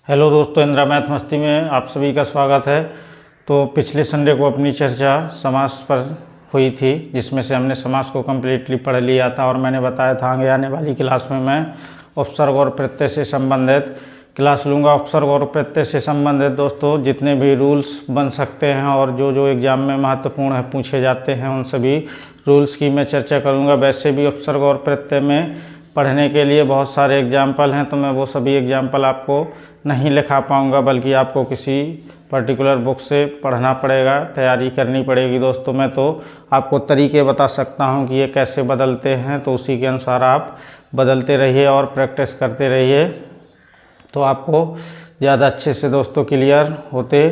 Hello दोस्तों, Indira math मस्ती में आप सभी का स्वागत है। तो पिछले संडे को अपनी चर्चा समास पर हुई थी, जिसमें से हमने समास को कम्प्लीटली पढ़ लिया था और मैंने बताया था आगे आने वाली क्लास में मैं उपसर्ग और प्रत्यय से संबंधित क्लास लूँगा। उपसर्ग और प्रत्यय से संबंधित दोस्तों जितने भी रूल्स बन सकते हैं और जो जो एग्ज़ाम में महत्वपूर्ण है पूछे जाते हैं, उन सभी रूल्स की मैं चर्चा करूँगा। वैसे भी उपसर्ग और प्रत्यय में पढ़ने के लिए बहुत सारे एग्जाम्पल हैं, तो मैं वो सभी एग्जाम्पल आपको नहीं लिखा पाऊँगा, बल्कि आपको किसी पर्टिकुलर बुक से पढ़ना पड़ेगा, तैयारी करनी पड़ेगी। दोस्तों मैं तो आपको तरीके बता सकता हूँ कि ये कैसे बदलते हैं, तो उसी के अनुसार आप बदलते रहिए और प्रैक्टिस करते रहिए, तो आपको ज़्यादा अच्छे से दोस्तों क्लियर होते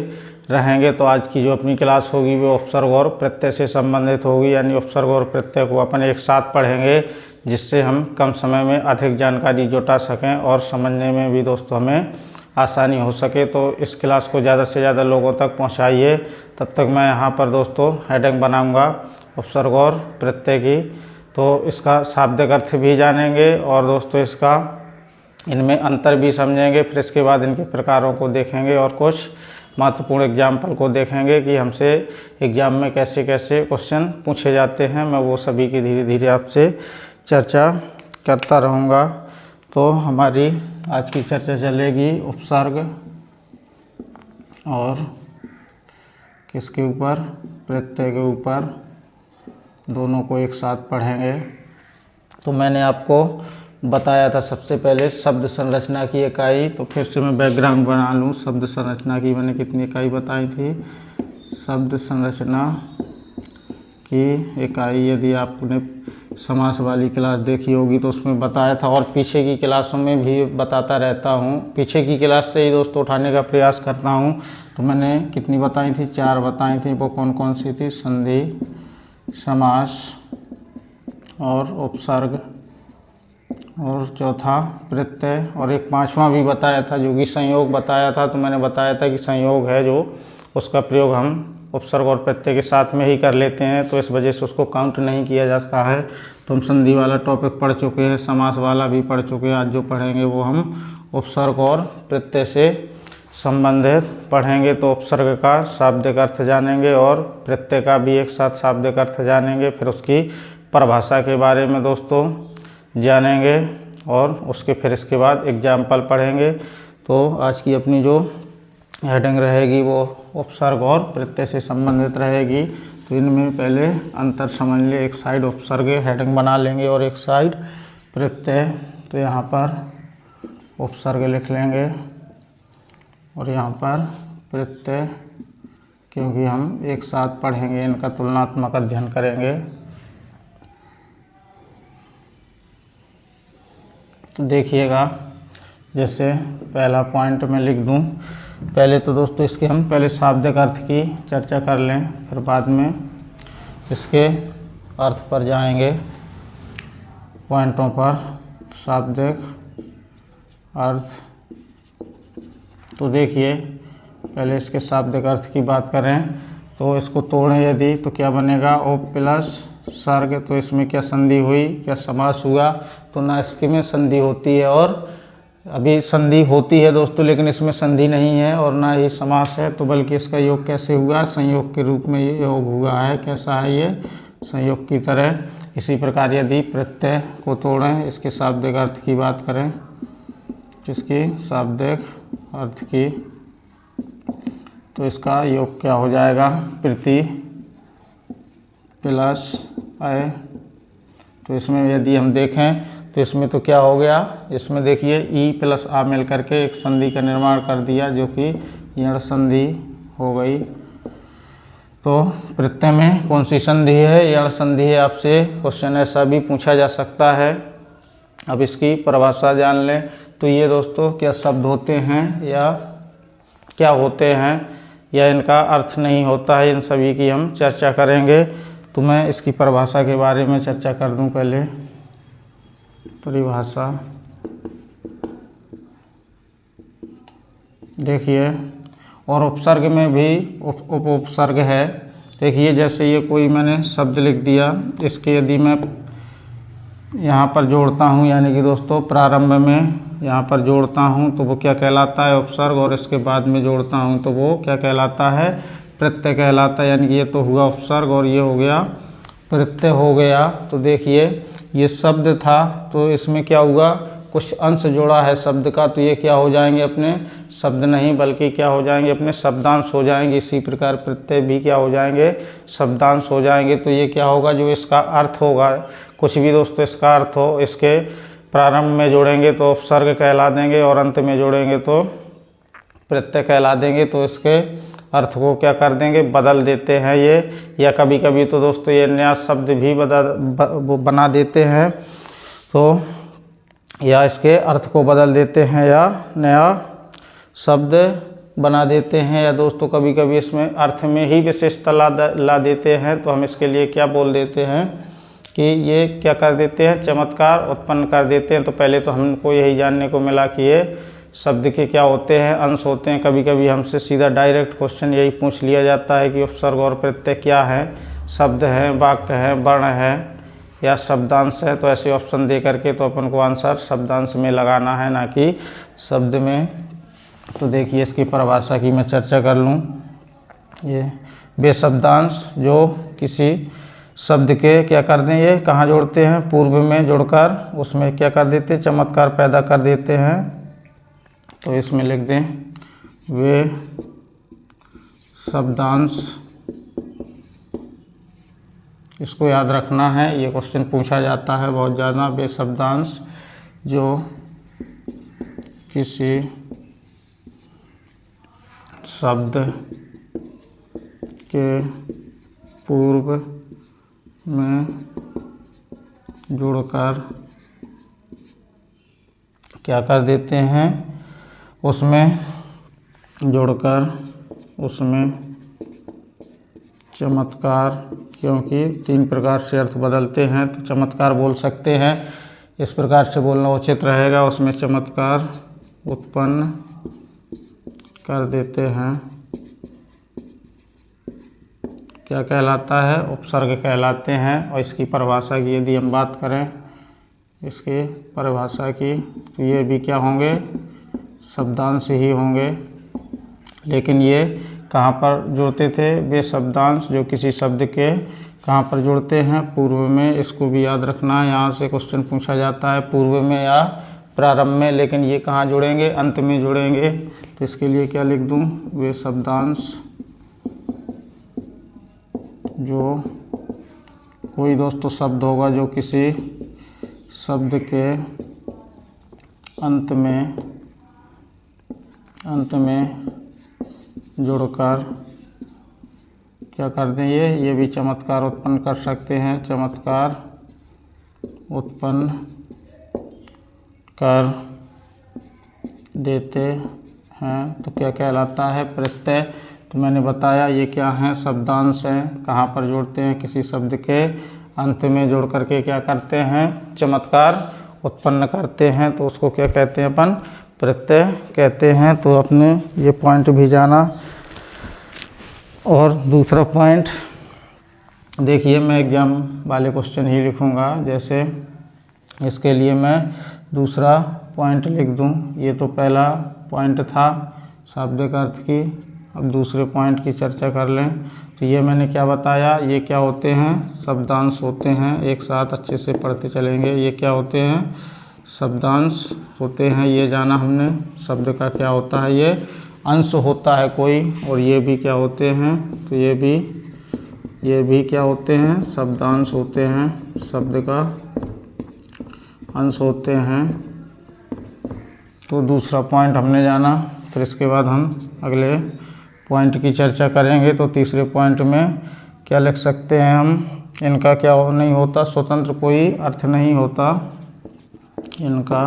रहेंगे। तो आज की जो अपनी क्लास होगी वो उपसर्ग और प्रत्यय से संबंधित होगी, यानी उपसर्ग और प्रत्यय को अपन एक साथ पढ़ेंगे, जिससे हम कम समय में अधिक जानकारी जुटा सकें और समझने में भी दोस्तों हमें आसानी हो सके। तो इस क्लास को ज़्यादा से ज़्यादा लोगों तक पहुंचाइए। तब तक मैं यहाँ पर दोस्तों हेडिंग बनाऊंगा उपसर्ग और प्रत्यय की, तो इसका शाब्दिक अर्थ भी जानेंगे और दोस्तों इसका इनमें अंतर भी समझेंगे। फिर इसके बाद इनके प्रकारों को देखेंगे और कुछ महत्वपूर्ण एग्जाम्पल को देखेंगे कि हमसे एग्ज़ाम में कैसे कैसे क्वेश्चन पूछे जाते हैं। मैं वो सभी की धीरे धीरे आपसे चर्चा करता रहूँगा। तो हमारी आज की चर्चा चलेगी उपसर्ग और किसके ऊपर, प्रत्यय के ऊपर, दोनों को एक साथ पढ़ेंगे। तो मैंने आपको बताया था सबसे पहले शब्द संरचना की इकाई, तो फिर से मैं बैकग्राउंड बना लूँ। शब्द संरचना की मैंने कितनी इकाई बताई थी? शब्द संरचना की इकाई यदि आपने समास वाली क्लास देखी होगी तो उसमें बताया था, और पीछे की क्लासों में भी बताता रहता हूँ। पीछे की क्लास से ही दोस्तों उठाने का प्रयास करता हूँ। तो मैंने कितनी बताई थी? 4 बताई थी। वो कौन कौन सी थी? संधि, समास और उपसर्ग, और चौथा प्रत्यय, और एक 5वां भी बताया था जो कि संयोग बताया था। तो मैंने बताया था कि संयोग है जो, उसका प्रयोग हम उपसर्ग और प्रत्यय के साथ में ही कर लेते हैं, तो इस वजह से उसको काउंट नहीं किया जाता है। तो हम संधि वाला टॉपिक पढ़ चुके हैं, समास वाला भी पढ़ चुके हैं। आज जो पढ़ेंगे वो हम उपसर्ग और प्रत्यय से संबंधित पढ़ेंगे। तो उपसर्ग का शाब्दिक अर्थ जानेंगे और प्रत्यय का भी एक साथ शाब्दिक अर्थ जानेंगे। फिर उसकी परिभाषा के बारे में दोस्तों जानेंगे और उसके फिर इसके बाद एग्जाम्पल पढ़ेंगे। तो आज की अपनी जो हेडिंग रहेगी वो उपसर्ग और प्रत्यय से संबंधित रहेगी। तो इनमें पहले अंतर समझ ले। एक साइड उपसर्ग हेडिंग बना लेंगे और एक साइड प्रत्यय। तो यहाँ पर उपसर्ग लिख लेंगे और यहाँ पर प्रत्यय, क्योंकि हम एक साथ पढ़ेंगे, इनका तुलनात्मक अध्ययन करेंगे। तो देखिएगा, जैसे पहला पॉइंट मैं लिख दूं। पहले तो दोस्तों इसके हम पहले शाब्दिक अर्थ की चर्चा कर लें, फिर बाद में इसके अर्थ पर जाएंगे, पॉइंटों पर। शाब्दिक अर्थ, तो देखिए पहले इसके शाब्दिक अर्थ की बात करें तो इसको तोड़ें यदि, तो क्या बनेगा? ओ प्लस सर्ग। तो इसमें क्या संधि हुई, क्या समास हुआ? तो ना इसके में संधि होती है, और अभी संधि होती है दोस्तों, लेकिन इसमें संधि नहीं है, और ना ही समास है। तो बल्कि इसका योग कैसे हुआ? संयोग के रूप में ये योग हुआ है। कैसा है ये? संयोग की तरह। इसी प्रकार यदि प्रत्यय को तोड़ें, इसके शाब्दिक अर्थ की बात करें, इसकी शाब्दिक अर्थ की, तो इसका योग क्या हो जाएगा? प्रति प्लस अय। तो इसमें यदि हम देखें तो इसमें तो क्या हो गया? इसमें देखिए ई प्लस आ मिल करके एक संधि का निर्माण कर दिया, जो कि यण संधि हो गई। तो प्रत्यय में कौन सी संधि है? यण संधि है। आपसे क्वेश्चन ऐसा भी पूछा जा सकता है। अब इसकी परिभाषा जान लें। तो ये दोस्तों क्या शब्द होते हैं या क्या होते हैं, या इनका अर्थ नहीं होता है, इन सभी की हम चर्चा करेंगे। तो मैं इसकी परिभाषा के बारे में चर्चा कर दूं पहले। परिभाषा देखिए, और उपसर्ग में भी उपसर्ग है। देखिए जैसे ये कोई मैंने शब्द लिख दिया, इसके यदि मैं यहाँ पर जोड़ता हूँ, यानी कि दोस्तों प्रारंभ में यहाँ पर जोड़ता हूँ तो वो क्या कहलाता है, उपसर्ग, और इसके बाद में जोड़ता हूँ तो वो क्या कहलाता है, प्रत्यय कहलाता है। यानी कि ये तो हुआ उपसर्ग और ये हो गया प्रत्यय हो गया। तो देखिए ये शब्द था तो इसमें क्या हुआ, कुछ अंश जोड़ा है शब्द का, तो ये क्या हो जाएंगे, अपने शब्द नहीं बल्कि क्या हो जाएंगे, अपने शब्दांश हो जाएंगे। इसी प्रकार प्रत्यय भी क्या हो जाएंगे, शब्दांश हो जाएंगे। तो ये क्या होगा, जो इसका अर्थ होगा, कुछ भी दोस्तों इसका अर्थ हो, इसके प्रारंभ में जोड़ेंगे तो उपसर्ग कहला देंगे और अंत में जोड़ेंगे तो प्रत्यय कहला देंगे। तो इसके अर्थ को क्या कर देंगे, बदल देते हैं ये, या कभी कभी तो दोस्तों ये नया शब्द भी बना देते हैं, तो या इसके अर्थ को बदल देते हैं या नया शब्द बना देते हैं, या दोस्तों कभी कभी इसमें अर्थ में ही विशेषता ला देते हैं। तो हम इसके लिए क्या बोल देते हैं कि ये क्या कर देते हैं, चमत्कार उत्पन्न कर देते हैं। तो पहले तो हमको यही जानने को मिला कि ये शब्द के क्या होते हैं, अंश होते हैं। कभी कभी हमसे सीधा डायरेक्ट क्वेश्चन यही पूछ लिया जाता है कि उपसर्ग और प्रत्यय क्या है, शब्द है, वाक्य है, वर्ण है या शब्दांश है। तो ऐसे ऑप्शन दे करके तो अपन को आंसर शब्दांश में लगाना है, ना कि शब्द में। तो देखिए इसकी परिभाषा की मैं चर्चा कर लूँ। ये वे शब्दांश जो किसी शब्द के क्या कर दें, ये कहाँ जोड़ते हैं, पूर्व में जोड़कर उसमें क्या कर देते हैं, चमत्कार पैदा कर देते हैं। तो इसमें लिख दें वे शब्दांश, इसको याद रखना है, ये क्वेश्चन पूछा जाता है बहुत ज़्यादा। वे शब्दांश जो किसी शब्द के पूर्व में जुड़कर क्या कर देते हैं, उसमें जोड़कर उसमें चमत्कार, क्योंकि 3 प्रकार से अर्थ बदलते हैं तो चमत्कार बोल सकते हैं। इस प्रकार से बोलना उचित रहेगा, उसमें चमत्कार उत्पन्न कर देते हैं। क्या कहलाता है, उपसर्ग कहलाते हैं। और इसकी परिभाषा की यदि हम बात करें, इसकी परिभाषा की, तो ये भी क्या होंगे, शब्दांश ही होंगे। लेकिन ये कहाँ पर जुड़ते थे, वे शब्दांश जो किसी शब्द के कहाँ पर जुड़ते हैं, पूर्व में। इसको भी याद रखना है, यहाँ से क्वेश्चन पूछा जाता है पूर्व में या प्रारंभ में, लेकिन ये कहाँ जुड़ेंगे, अंत में जुड़ेंगे। तो इसके लिए क्या लिख दूँ, वे शब्दांश जो कोई दोस्तों शब्द होगा जो किसी शब्द के अंत में जोड़कर क्या कर दें, ये भी चमत्कार उत्पन्न कर सकते हैं, चमत्कार उत्पन्न कर देते हैं। तो क्या कहलाता है, प्रत्यय। तो मैंने बताया ये क्या है, शब्दांश हैं, कहाँ पर जोड़ते हैं, किसी शब्द के अंत में जोड़ करके क्या करते हैं, चमत्कार उत्पन्न करते हैं। तो उसको क्या कहते हैं, अपन प्रत्यय कहते हैं। तो अपने ये पॉइंट भी जाना। और दूसरा पॉइंट देखिए, मैं एग्जाम वाले क्वेश्चन ही लिखूँगा, जैसे इसके लिए मैं दूसरा पॉइंट लिख दूँ। ये तो पहला पॉइंट था शाब्दिक अर्थ की, अब दूसरे पॉइंट की चर्चा कर लें। तो ये मैंने क्या बताया, ये क्या होते हैं, शब्दांश होते हैं। एक साथ अच्छे से पढ़ते चलेंगे। ये क्या होते हैं, शब्दांश होते हैं, ये जाना हमने। शब्द का क्या होता है, ये अंश होता है कोई। और ये भी क्या होते हैं, तो ये भी क्या होते हैं, शब्दांश होते हैं, शब्द का अंश होते हैं। तो दूसरा पॉइंट हमने जाना। फिर इसके बाद हम अगले पॉइंट की चर्चा करेंगे। तो तीसरे पॉइंट में क्या लिख सकते हैं हम, इनका क्या नहीं होता, स्वतंत्र कोई अर्थ नहीं होता, इनका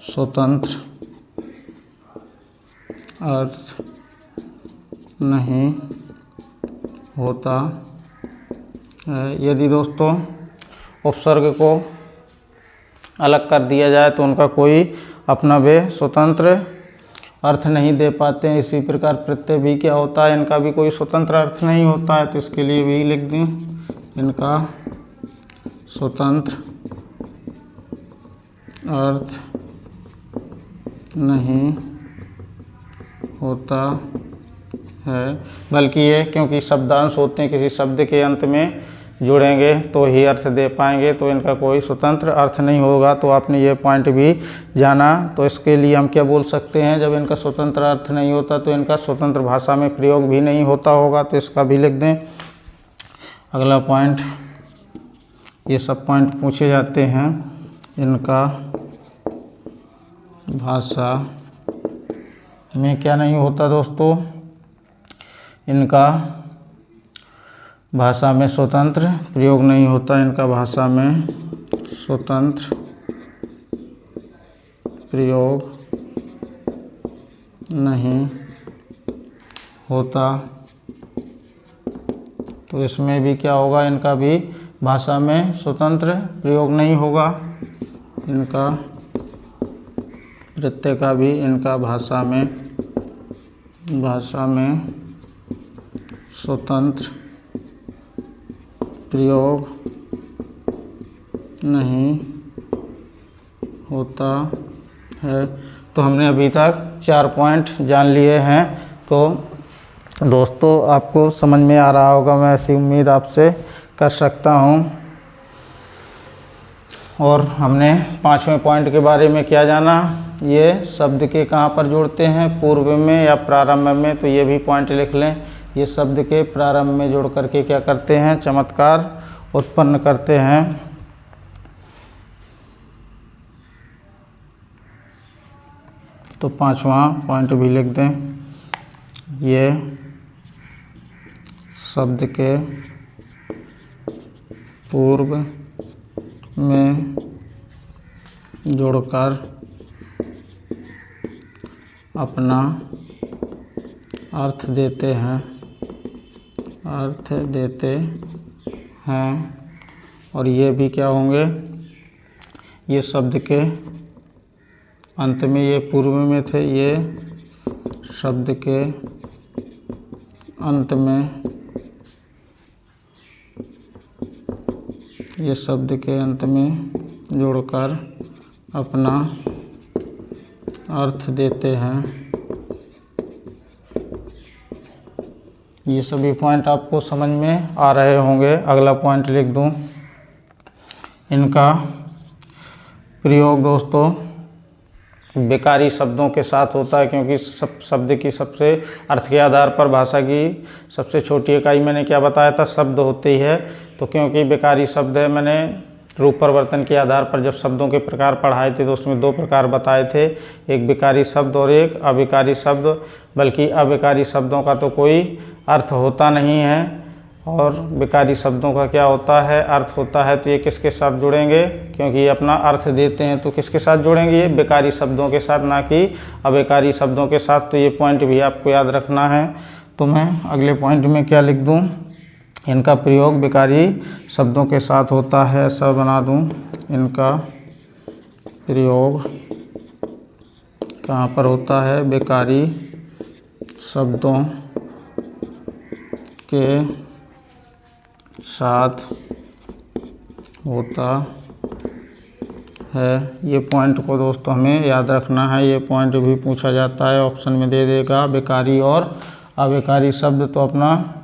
स्वतंत्र अर्थ नहीं होता है। यदि दोस्तों उपसर्ग को अलग कर दिया जाए तो उनका कोई अपना वे स्वतंत्र अर्थ नहीं दे पाते हैं। इसी प्रकार प्रत्यय भी क्या होता है, इनका भी कोई स्वतंत्र अर्थ नहीं होता है। तो इसके लिए भी लिख दें, इनका स्वतंत्र अर्थ नहीं होता है, बल्कि ये क्योंकि शब्दांश होते हैं किसी शब्द के अंत में जुड़ेंगे तो ही अर्थ दे पाएंगे, तो इनका कोई स्वतंत्र अर्थ नहीं होगा। तो आपने ये पॉइंट भी जाना। तो इसके लिए हम क्या बोल सकते हैं, जब इनका स्वतंत्र अर्थ नहीं होता तो इनका स्वतंत्र भाषा में प्रयोग भी नहीं होता होगा। तो इसका भी लिख दें। अगला पॉइंट, ये सब पॉइंट पूछे जाते हैं। इनका भाषा में क्या नहीं होता दोस्तों, इनका भाषा में स्वतंत्र प्रयोग नहीं होता। इनका भाषा में स्वतंत्र प्रयोग नहीं होता। तो इसमें भी क्या होगा, इनका भी भाषा में स्वतंत्र प्रयोग नहीं होगा। इनका प्रत्यय का भी इनका भाषा में स्वतंत्र प्रयोग नहीं होता है। तो हमने अभी तक 4 पॉइंट जान लिए हैं। तो दोस्तों आपको समझ में आ रहा होगा, मैं ऐसी उम्मीद आपसे कर सकता हूँ। और हमने 5वें पॉइंट के बारे में क्या जाना, ये शब्द के कहाँ पर जोड़ते हैं, पूर्व में या प्रारंभ में। तो ये भी पॉइंट लिख लें। ये शब्द के प्रारंभ में जोड़ करके क्या करते हैं, चमत्कार उत्पन्न करते हैं। तो 5वां पॉइंट भी लिख दें। ये शब्द के पूर्व में जोड़कर अपना अर्थ देते हैं। और ये भी क्या होंगे, ये शब्द के अंत में, ये पूर्व में थे, ये शब्द के अंत में, ये शब्द के अंत में जोड़कर अपना अर्थ देते हैं। ये सभी पॉइंट आपको समझ में आ रहे होंगे। अगला पॉइंट लिख दूं। इनका प्रयोग दोस्तों बेकारी शब्दों के साथ होता है, क्योंकि शब्द की सबसे अर्थ के आधार पर भाषा की सबसे छोटी इकाई मैंने क्या बताया था, शब्द होती है। तो क्योंकि बेकारी शब्द है, मैंने रूप परिवर्तन के आधार पर जब शब्दों के प्रकार पढ़ाए थे तो उसमें 2 प्रकार बताए थे, एक विकारी शब्द और एक अविकारी शब्द। बल्कि अविकारी शब्दों का तो कोई अर्थ होता नहीं है, और विकारी शब्दों का क्या होता है, अर्थ होता है। तो ये किसके साथ जुड़ेंगे, क्योंकि ये अपना अर्थ देते हैं तो किसके साथ जुड़ेंगे, ये विकारी शब्दों के साथ, ना कि अविकारी शब्दों के साथ। तो ये पॉइंट भी आपको याद रखना है। तो मैं अगले पॉइंट में क्या लिख दूं, इनका प्रयोग विकारी शब्दों के साथ होता है, ऐसा बना दूं। इनका प्रयोग कहाँ पर होता है, विकारी शब्दों के साथ होता है। ये पॉइंट को दोस्तों हमें याद रखना है। ये पॉइंट भी पूछा जाता है, ऑप्शन में दे देगा विकारी और अविकारी शब्द, तो अपना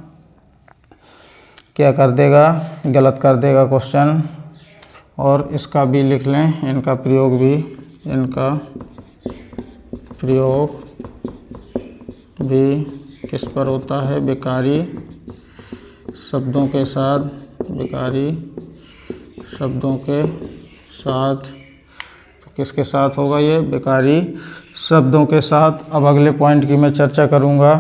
क्या कर देगा, गलत कर देगा क्वेश्चन। और इसका भी लिख लें, इनका प्रयोग भी किस पर होता है, विकारी शब्दों के साथ, विकारी शब्दों के साथ। तो किसके साथ होगा, ये विकारी शब्दों के साथ। अब अगले पॉइंट की मैं चर्चा करूँगा।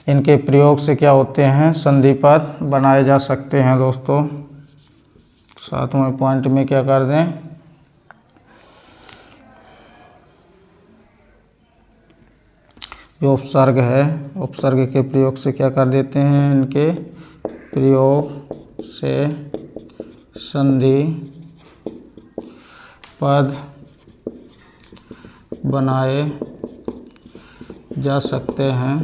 इनके प्रयोग से क्या होते हैं, संधि पद बनाए जा सकते हैं दोस्तों। 7वें पॉइंट में क्या कर दें, जो उपसर्ग है, उपसर्ग के प्रयोग से क्या कर देते हैं, इनके प्रयोग से संधि पद बनाए जा सकते हैं।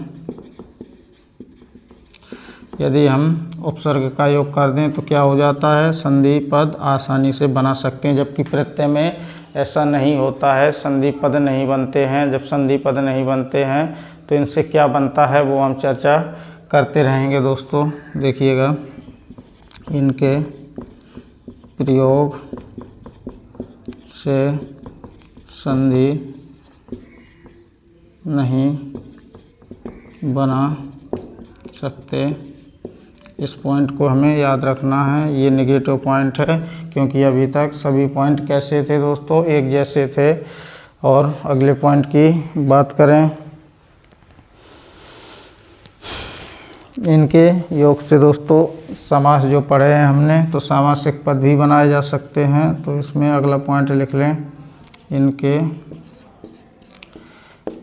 यदि हम उपसर्ग का योग कर दें तो क्या हो जाता है, संधि पद आसानी से बना सकते हैं। जबकि प्रत्यय में ऐसा नहीं होता है, संधि पद नहीं बनते हैं। जब संधि पद नहीं बनते हैं तो इनसे क्या बनता है वो हम चर्चा करते रहेंगे दोस्तों। देखिएगा, इनके प्रयोग से संधि नहीं बना सकते। इस पॉइंट को हमें याद रखना है, ये नेगेटिव पॉइंट है, क्योंकि अभी तक सभी पॉइंट कैसे थे दोस्तों, एक जैसे थे। और अगले पॉइंट की बात करें, इनके योग से दोस्तों समास जो पढ़े हैं हमने, तो सामासिक पद भी बनाए जा सकते हैं। तो इसमें अगला पॉइंट लिख लें, इनके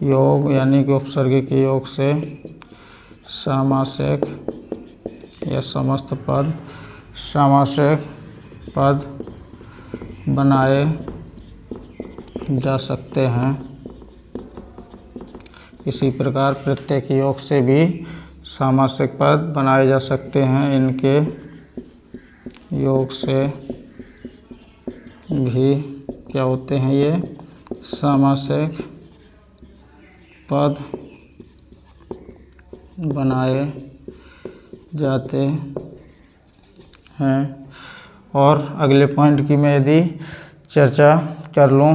योग यानी कि उपसर्ग के योग से सामासिक या समस्त पद सामासिक पद बनाए जा सकते हैं। इसी प्रकार प्रत्यय के योग से भी सामासिक पद बनाए जा सकते हैं। इनके योग से भी क्या होते हैं, ये सामासिक पद बनाए जाते हैं। और अगले पॉइंट की मैं यदि चर्चा कर लूँ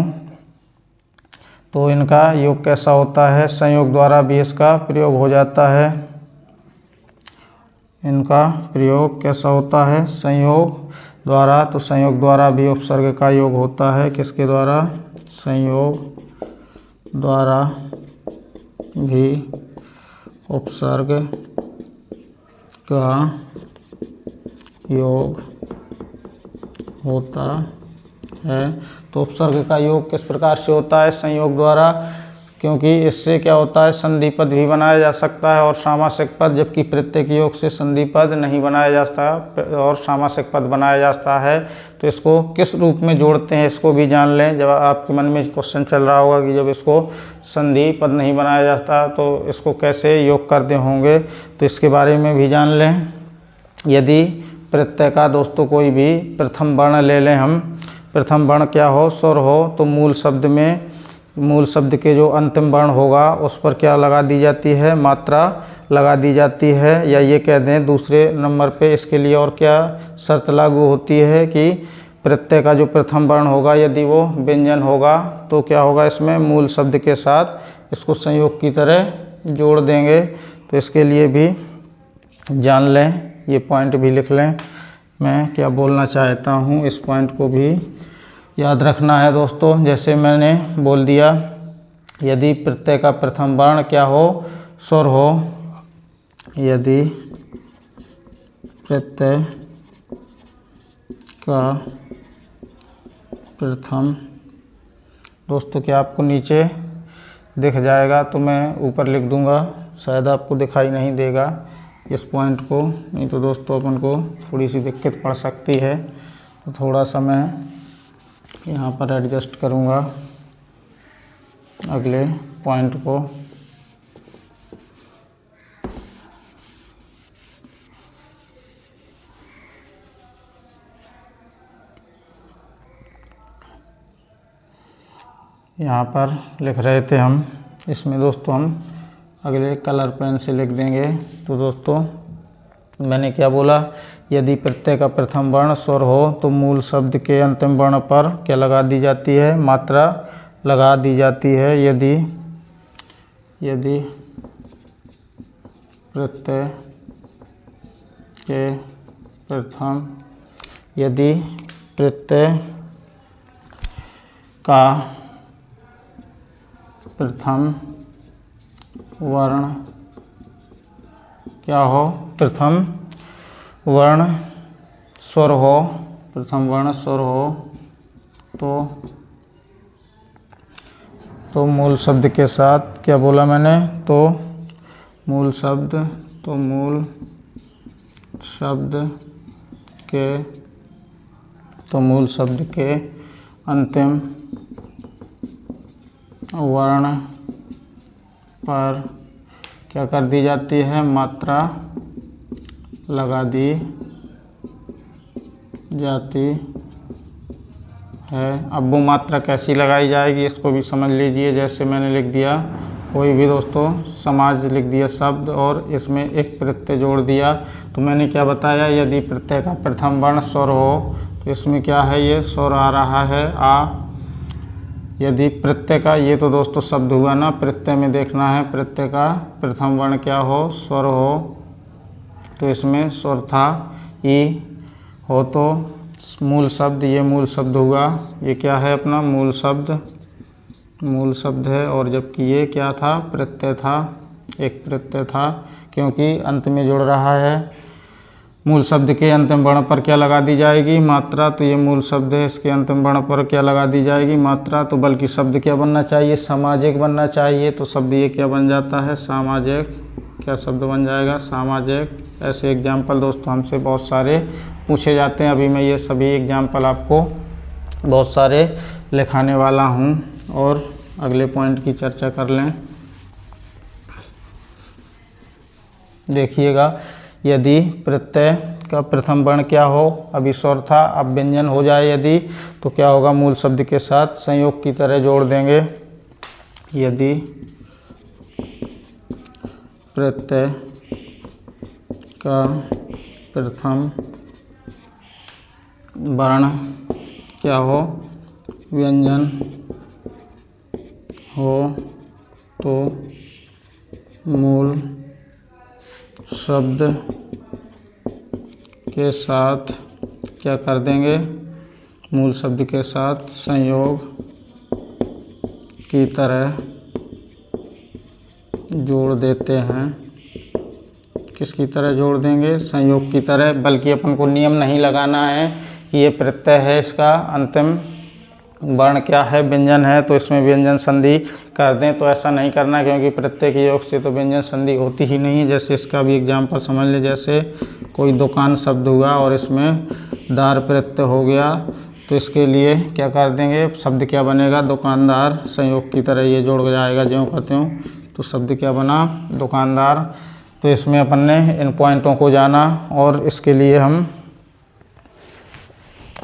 तो इनका योग कैसा होता है, संयोग द्वारा भी इसका प्रयोग हो जाता है। इनका प्रयोग कैसा होता है, संयोग द्वारा। तो संयोग द्वारा भी उपसर्ग का योग होता है। किसके द्वारा, संयोग द्वारा भी उपसर्ग का योग होता है। तो उपसर्ग का योग किस प्रकार से होता है, संयोग द्वारा, क्योंकि इससे क्या होता है, संधि पद भी बनाया जा सकता है और सामासिक पद, जबकि प्रत्यय के योग से संधि पद नहीं बनाया जाता और सामासिक पद बनाया जाता है। तो इसको किस रूप में जोड़ते हैं इसको भी जान लें। जब आपके मन में क्वेश्चन चल रहा होगा कि जब इसको संधि पद नहीं बनाया जाता तो इसको कैसे योग करते होंगे, तो इसके बारे में भी जान लें। यदि प्रत्यय का दोस्तों कोई भी प्रथम वर्ण ले लें हम, प्रथम वर्ण क्या हो, स्वर हो, तो मूल शब्द के जो अंतिम वर्ण होगा उस पर क्या लगा दी जाती है, मात्रा लगा दी जाती है। या ये कह दें दूसरे नंबर पे इसके लिए और क्या शर्त लागू होती है कि प्रत्यय का जो प्रथम वर्ण होगा यदि वो व्यंजन होगा तो क्या होगा, इसमें मूल शब्द के साथ इसको संयोग की तरह जोड़ देंगे। तो इसके लिए भी जान लें, ये पॉइंट भी लिख लें। मैं क्या बोलना चाहता हूँ, इस पॉइंट को भी याद रखना है दोस्तों। जैसे मैंने बोल दिया, यदि प्रत्यय का प्रथम वर्ण क्या हो, स्वर हो, यदि प्रत्यय का प्रथम, दोस्तों क्या आपको नीचे दिख जाएगा, तो मैं ऊपर लिख दूंगा, शायद आपको दिखाई नहीं देगा इस पॉइंट को, नहीं तो दोस्तों अपन को थोड़ी सी दिक्कत पड़ सकती है। तो थोड़ा सा मैं यहाँ पर एडजस्ट करूँगा अगले पॉइंट को। यहाँ पर लिख रहे थे हम, इसमें दोस्तों हम अगले कलर पेन से लिख देंगे। तो दोस्तों मैंने क्या बोला, यदि प्रत्यय का प्रथम वर्ण स्वर हो तो मूल शब्द के अंतिम वर्ण पर क्या लगा दी जाती है, मात्रा लगा दी जाती है। यदि प्रत्यय के प्रथम, यदि प्रत्यय का प्रथम वर्ण क्या हो, प्रथम वर्ण स्वर हो, प्रथम वर्ण स्वर हो, तो मूल शब्द के साथ क्या बोला मैंने, तो मूल शब्द के अंतिम वर्ण पर क्या कर दी जाती है, मात्रा लगा दी जाती है। अब वो मात्रा कैसी लगाई जाएगी इसको भी समझ लीजिए। जैसे मैंने लिख दिया कोई भी दोस्तों समाज लिख दिया शब्द और इसमें एक प्रत्यय जोड़ दिया, तो मैंने क्या बताया, यदि प्रत्यय का प्रथम वर्ण स्वर हो तो इसमें क्या है, ये स्वर आ रहा है आ। यदि प्रत्यय का, ये तो दोस्तों शब्द हुआ ना, प्रत्यय में देखना है प्रत्यय का प्रथम वर्ण क्या हो, स्वर हो, तो इसमें स्वर था ई हो तो मूल शब्द, ये मूल शब्द हुआ, ये क्या है अपना मूल शब्द है। और जबकि ये क्या था, प्रत्यय था, एक प्रत्यय था, क्योंकि अंत में जुड़ रहा है। मूल शब्द के अंतिम वर्ण पर क्या लगा दी जाएगी, मात्रा, तो ये मूल शब्द है, इसके अंतिम वर्ण पर क्या लगा दी जाएगी, मात्रा। तो बल्कि शब्द क्या बनना चाहिए, सामाजिक बनना चाहिए। तो शब्द ये क्या बन जाता है, सामाजिक, क्या शब्द बन जाएगा, सामाजिक। ऐसे एग्जाम्पल दोस्तों हमसे बहुत सारे पूछे जाते हैं। अभी मैं ये सभी एग्जाम्पल आपको बहुत सारे लिखाने वाला हूँ और अगले पॉइंट की चर्चा कर लें। देखिएगा, यदि प्रत्यय का प्रथम वर्ण क्या हो, अभी स्वर था, अब व्यंजन हो जाए यदि, तो क्या होगा, मूल शब्द के साथ संयोग की तरह जोड़ देंगे। यदि प्रत्यय का प्रथम वर्ण क्या हो, व्यंजन हो, तो मूल शब्द के साथ क्या कर देंगे, मूल शब्द के साथ संयोग की तरह जोड़ देते हैं। किसकी तरह जोड़ देंगे, संयोग की तरह। बल्कि अपन को नियम नहीं लगाना है कि ये प्रत्यय है, इसका अंतिम वर्ण क्या है, व्यंजन है, तो इसमें व्यंजन संधि कर दें, तो ऐसा नहीं करना, क्योंकि प्रत्यय के योग से तो व्यंजन संधि होती ही नहीं है। जैसे इसका भी एग्जाम्पल समझ लें, जैसे कोई दुकान शब्द हुआ और इसमें दार प्रत्यय हो गया, तो इसके लिए क्या कर देंगे, शब्द क्या बनेगा, दुकानदार, संयोग की तरह ये जोड़ जाएगा ज्यों का त्यों, तो शब्द क्या बना, दुकानदार। तो इसमें अपन ने इन पॉइंटों को जाना और इसके लिए हम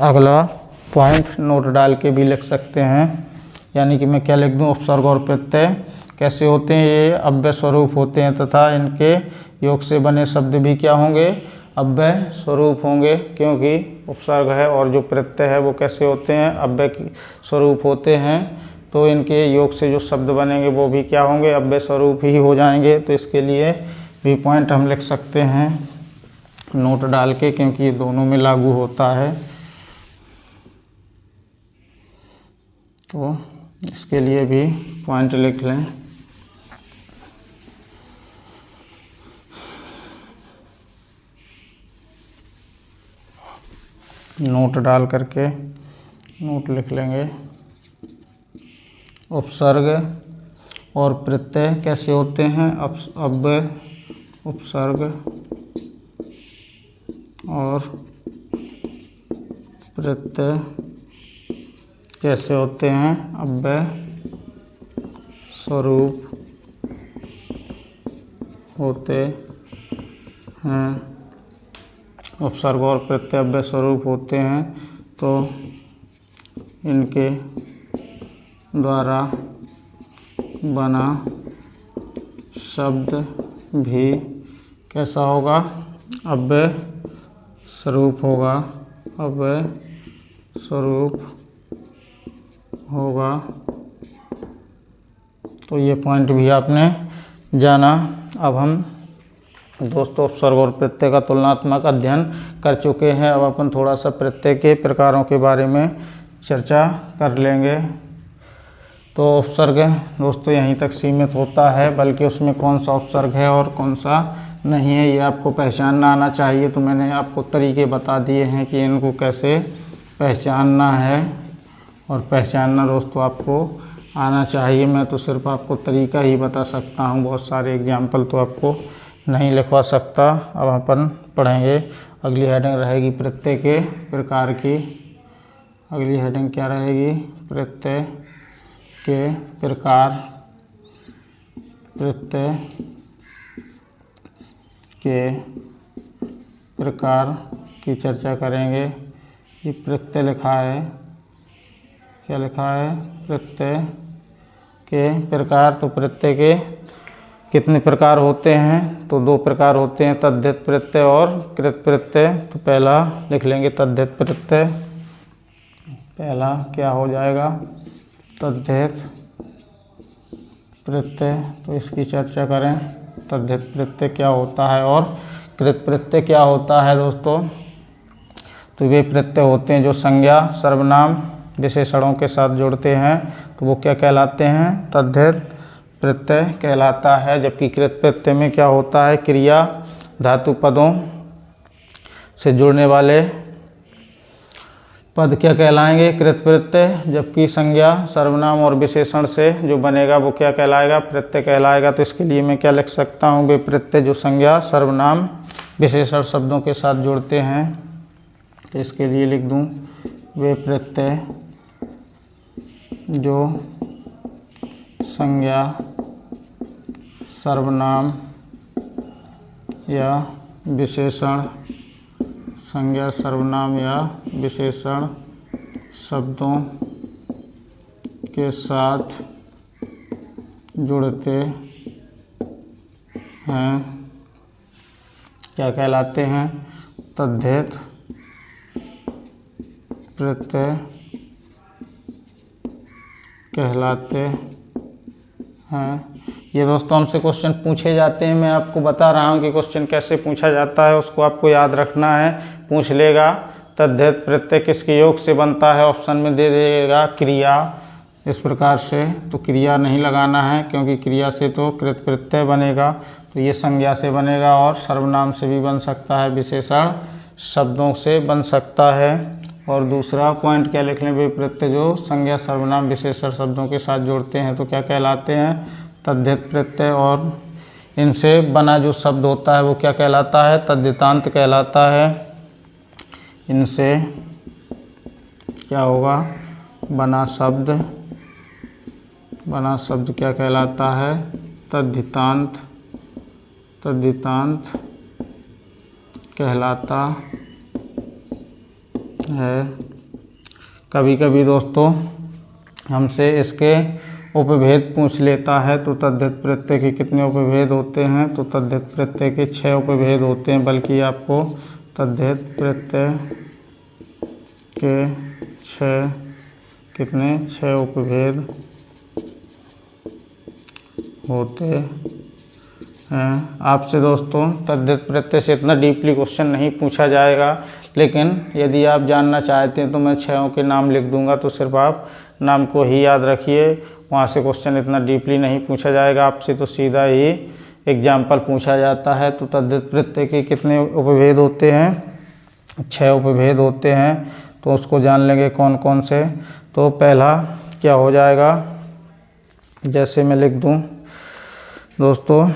अगला पॉइंट नोट डाल के भी लिख सकते हैं। यानी कि मैं क्या लिख दूं, उपसर्ग और प्रत्यय कैसे होते हैं, ये अव्यय स्वरूप होते हैं तथा इनके योग से बने शब्द भी क्या होंगे, अव्यय स्वरूप होंगे। क्योंकि उपसर्ग है और जो प्रत्यय है वो कैसे होते हैं, अव्यय स्वरूप होते हैं, तो इनके योग से जो शब्द बनेंगे वो भी क्या होंगे, अव्यय स्वरूप ही हो जाएंगे। तो इसके लिए भी पॉइंट हम लिख सकते हैं नोट डाल के, क्योंकि ये दोनों में लागू होता है। तो इसके लिए भी पॉइंट लिख लें। नोट डाल करके नोट लिख लेंगे। उपसर्ग और प्रत्यय कैसे होते हैं, अव्यय, उपसर्ग और प्रत्यय कैसे होते हैं, अव्यय स्वरूप होते हैं। उपसर्ग और प्रत्यय अव्यय स्वरूप होते हैं, तो इनके द्वारा बना शब्द भी कैसा होगा, अव्यय स्वरूप होगा, अव्यय स्वरूप होगा। तो ये पॉइंट भी आपने जाना। अब हम दोस्तों उपसर्ग और प्रत्यय का तुलनात्मक अध्ययन कर चुके हैं। अब अपन थोड़ा सा प्रत्यय के प्रकारों के बारे में चर्चा कर लेंगे। तो उपसर्ग दोस्तों यहीं तक सीमित होता है, बल्कि उसमें कौन सा उपसर्ग है और कौन सा नहीं है ये आपको पहचानना आना चाहिए। तो मैंने आपको तरीके बता दिए हैं कि इनको कैसे पहचानना है, और पहचानना दोस्तों आपको आना चाहिए। मैं तो सिर्फ आपको तरीका ही बता सकता हूँ, बहुत सारे एग्जाम्पल तो आपको नहीं लिखवा सकता। अब अपन पढ़ेंगे, अगली हेडिंग रहेगी प्रत्यय के प्रकार की। अगली हेडिंग क्या रहेगी, प्रत्यय के प्रकार। प्रत्यय के प्रकार की चर्चा करेंगे। ये प्रत्यय लिखा है, क्या लिखा है, प्रत्यय के प्रकार। तो प्रत्यय के कितने प्रकार होते हैं, तो 2 प्रकार होते हैं, तद्धित प्रत्यय और कृत प्रत्यय। तो पहला लिख लेंगे तद्धित प्रत्यय। पहला क्या हो जाएगा, तद्धित प्रत्यय। तो इसकी चर्चा करें, तद्धित प्रत्यय क्या होता है और कृत प्रत्यय क्या होता है दोस्तों। तो वे प्रत्यय होते हैं जो संज्ञा, सर्वनाम, विशेषणों के साथ जुड़ते हैं, तो वो क्या कहलाते हैं, तद्धित प्रत्यय कहलाता है। जबकि कृत प्रत्यय में क्या होता है, क्रिया, धातु पदों से जुड़ने वाले पद क्या कहलाएंगे, कृत प्रत्यय। जबकि संज्ञा, सर्वनाम और विशेषण से जो बनेगा वो क्या कहलाएगा, प्रत्यय कहलाएगा। तो इसके लिए मैं क्या लिख सकता हूँ, वे प्रत्यय जो संज्ञा, सर्वनाम, विशेषण शब्दों के साथ जुड़ते हैं। तो इसके लिए लिख दूँ, वे प्रत्यय जो संज्ञा, सर्वनाम या विशेषण, संज्ञा, सर्वनाम या विशेषण शब्दों के साथ जुड़ते हैं, क्या कहलाते हैं, तद्धित प्रत्यय कहलाते हैं। ये दोस्तों हमसे क्वेश्चन पूछे जाते हैं, मैं आपको बता रहा हूँ कि क्वेश्चन कैसे पूछा जाता है, उसको आपको याद रखना है। पूछ लेगा तद्धित प्रत्यय किसके योग से बनता है, ऑप्शन में दे देगा क्रिया, इस प्रकार से। तो क्रिया नहीं लगाना है क्योंकि क्रिया से तो कृत प्रत्यय बनेगा, तो ये संज्ञा से बनेगा और सर्वनाम से भी बन सकता है, विशेषण शब्दों से बन सकता है। और दूसरा पॉइंट क्या लिख लें, वे प्रत्यय जो संज्ञा, सर्वनाम, विशेषण शब्दों के साथ जुड़ते हैं तो क्या कहलाते हैं, तद्धित प्रत्यय। और इनसे बना जो शब्द होता है वो क्या कहलाता है, तद्धितांत कहलाता है। इनसे क्या होगा, बना शब्द क्या कहलाता है, तद्धितांत, तद्धितांत कहलाता है। कभी कभी दोस्तों हमसे इसके उपभेद पूछ लेता है, तो तद्धित प्रत्यय के कितने उपभेद होते हैं, तो तद्धित प्रत्यय के 6 उपभेद होते हैं। बल्कि आपको तद्धित प्रत्यय के 6 उपभेद होते हैं। आपसे दोस्तों तद्धित प्रत्यय से इतना डीपली क्वेश्चन नहीं पूछा जाएगा, लेकिन यदि आप जानना चाहते हैं तो मैं 6 के नाम लिख दूंगा, तो सिर्फ आप नाम को ही याद रखिए, वहाँ से क्वेश्चन इतना डीपली नहीं पूछा जाएगा आपसे, तो सीधा ही एग्जाम्पल पूछा जाता है। तो तद्धित प्रत्यय के कितने उपभेद होते हैं, 6 उपभेद होते हैं, तो उसको जान लेंगे कौन कौन से। तो पहला क्या हो जाएगा, जैसे मैं लिख दूँ दोस्तों,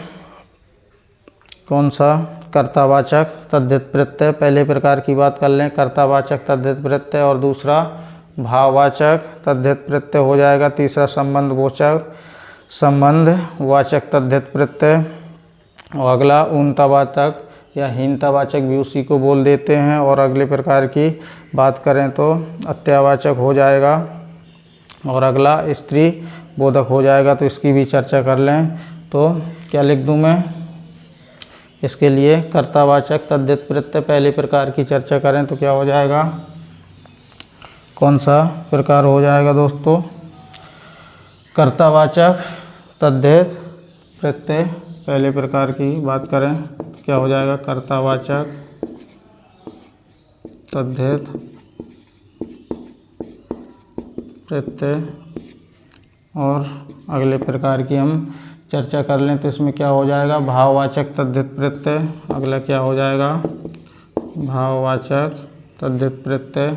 कौन सा, कर्तावाचक तद्धित प्रत्यय। पहले प्रकार की बात कर लें, कर्तावाचक तद्धित प्रत्यय, और दूसरा भाववाचक तद्धित प्रत्यय हो जाएगा। तीसरा संबंधवाचक तद्धित प्रत्यय, और अगला ऊनतावाचक या हीनतावाचक भी उसी को बोल देते हैं। और अगले प्रकार की बात करें तो अत्यावाचक हो जाएगा, और अगला स्त्री बोधक हो जाएगा। तो इसकी भी चर्चा कर लें, तो क्या लिख दूं मैं, इसके लिए कर्तावाचक तद्धित प्रत्यय पहले प्रकार की चर्चा करें तो क्या हो जाएगा, कौन सा प्रकार हो जाएगा दोस्तों, कर्तावाचक तद्धित प्रत्यय। पहले प्रकार की बात करें क्या हो जाएगा, कर्तावाचक तद्धित प्रत्यय। और अगले प्रकार की हम चर्चा कर लें तो इसमें क्या हो जाएगा, भाववाचक तद्धित प्रत्यय। अगला क्या हो जाएगा, भाववाचक तद्धित प्रत्यय।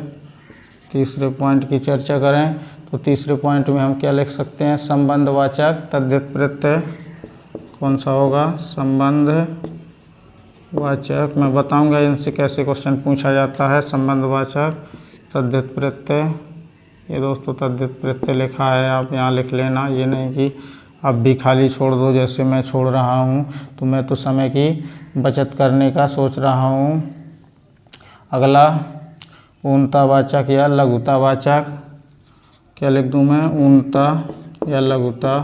तीसरे पॉइंट की चर्चा करें तो तीसरे पॉइंट में हम क्या लिख सकते हैं, संबंधवाचक तद्धित प्रत्यय। कौन सा होगा, संबंधवाचक। मैं बताऊंगा इनसे कैसे क्वेश्चन पूछा जाता है। संबंधवाचक तद्धित प्रत्यय, ये दोस्तों तद्धित प्रत्यय लिखा है, आप यहाँ लिख लेना, ये नहीं कि आप भी खाली छोड़ दो जैसे मैं छोड़ रहा हूँ, तो मैं तो समय की बचत करने का सोच रहा हूँ। अगला ऊनतावाचक या लघुतावाचक क्या लिख दूँ मैं, ऊनता या लघुता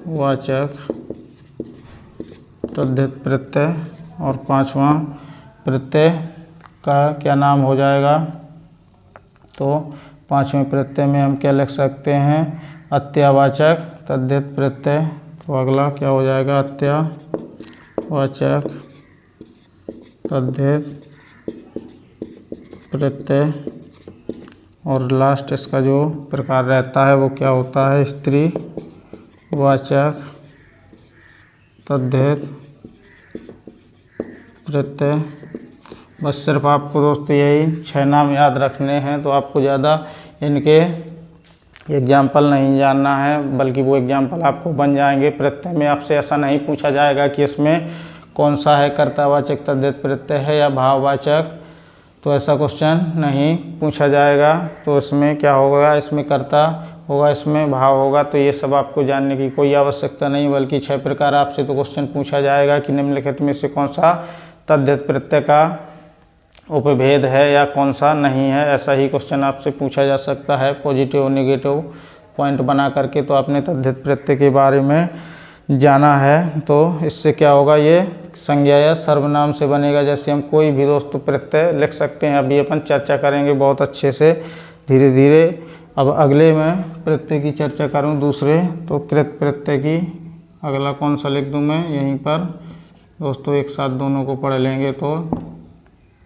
वाचक तद्धित प्रत्यय। और पांचवा प्रत्यय का क्या नाम हो जाएगा, तो पांचवें प्रत्यय में हम क्या लिख सकते हैं, अत्यावाचक तद्धित प्रत्यय। तो अगला क्या हो जाएगा, अत्यावाचक तद्धित प्रत्यय। और लास्ट इसका जो प्रकार रहता है वो क्या होता है, स्त्री वाचक तद्धित प्रत्यय। बस सिर्फ आपको दोस्तों यही 6 नाम याद रखने हैं, तो आपको ज़्यादा इनके एग्जाम्पल नहीं जानना है, बल्कि वो एग्जाम्पल आपको बन जाएंगे। प्रत्यय में आपसे ऐसा नहीं पूछा जाएगा कि इसमें कौन सा है, कर्तावाचक तद्धित प्रत्यय है या भाववाचक, तो ऐसा क्वेश्चन नहीं पूछा जाएगा। तो इसमें क्या होगा, इसमें कर्ता होगा, इसमें भाव होगा। तो ये सब आपको जानने की कोई आवश्यकता नहीं, बल्कि 6 प्रकार आपसे तो क्वेश्चन पूछा जाएगा कि निम्नलिखित में से कौन सा तद्धित प्रत्यय का उपभेद है या कौन सा नहीं है। ऐसा ही क्वेश्चन आपसे पूछा जा सकता है पॉजिटिव और नेगेटिव पॉइंट बना करके। तो आपने तद्धित प्रत्यय के बारे में जाना है। तो इससे क्या होगा, ये संज्ञा या सर्वनाम से बनेगा। जैसे हम कोई भी दोस्तों प्रत्यय लिख सकते हैं, अभी अपन चर्चा करेंगे बहुत अच्छे से धीरे धीरे। अब अगले में प्रत्यय की चर्चा करूं दूसरे, तो कृत प्रत्यय की अगला कौन सा लिख दूं मैं, यहीं पर दोस्तों एक साथ दोनों को पढ़ लेंगे तो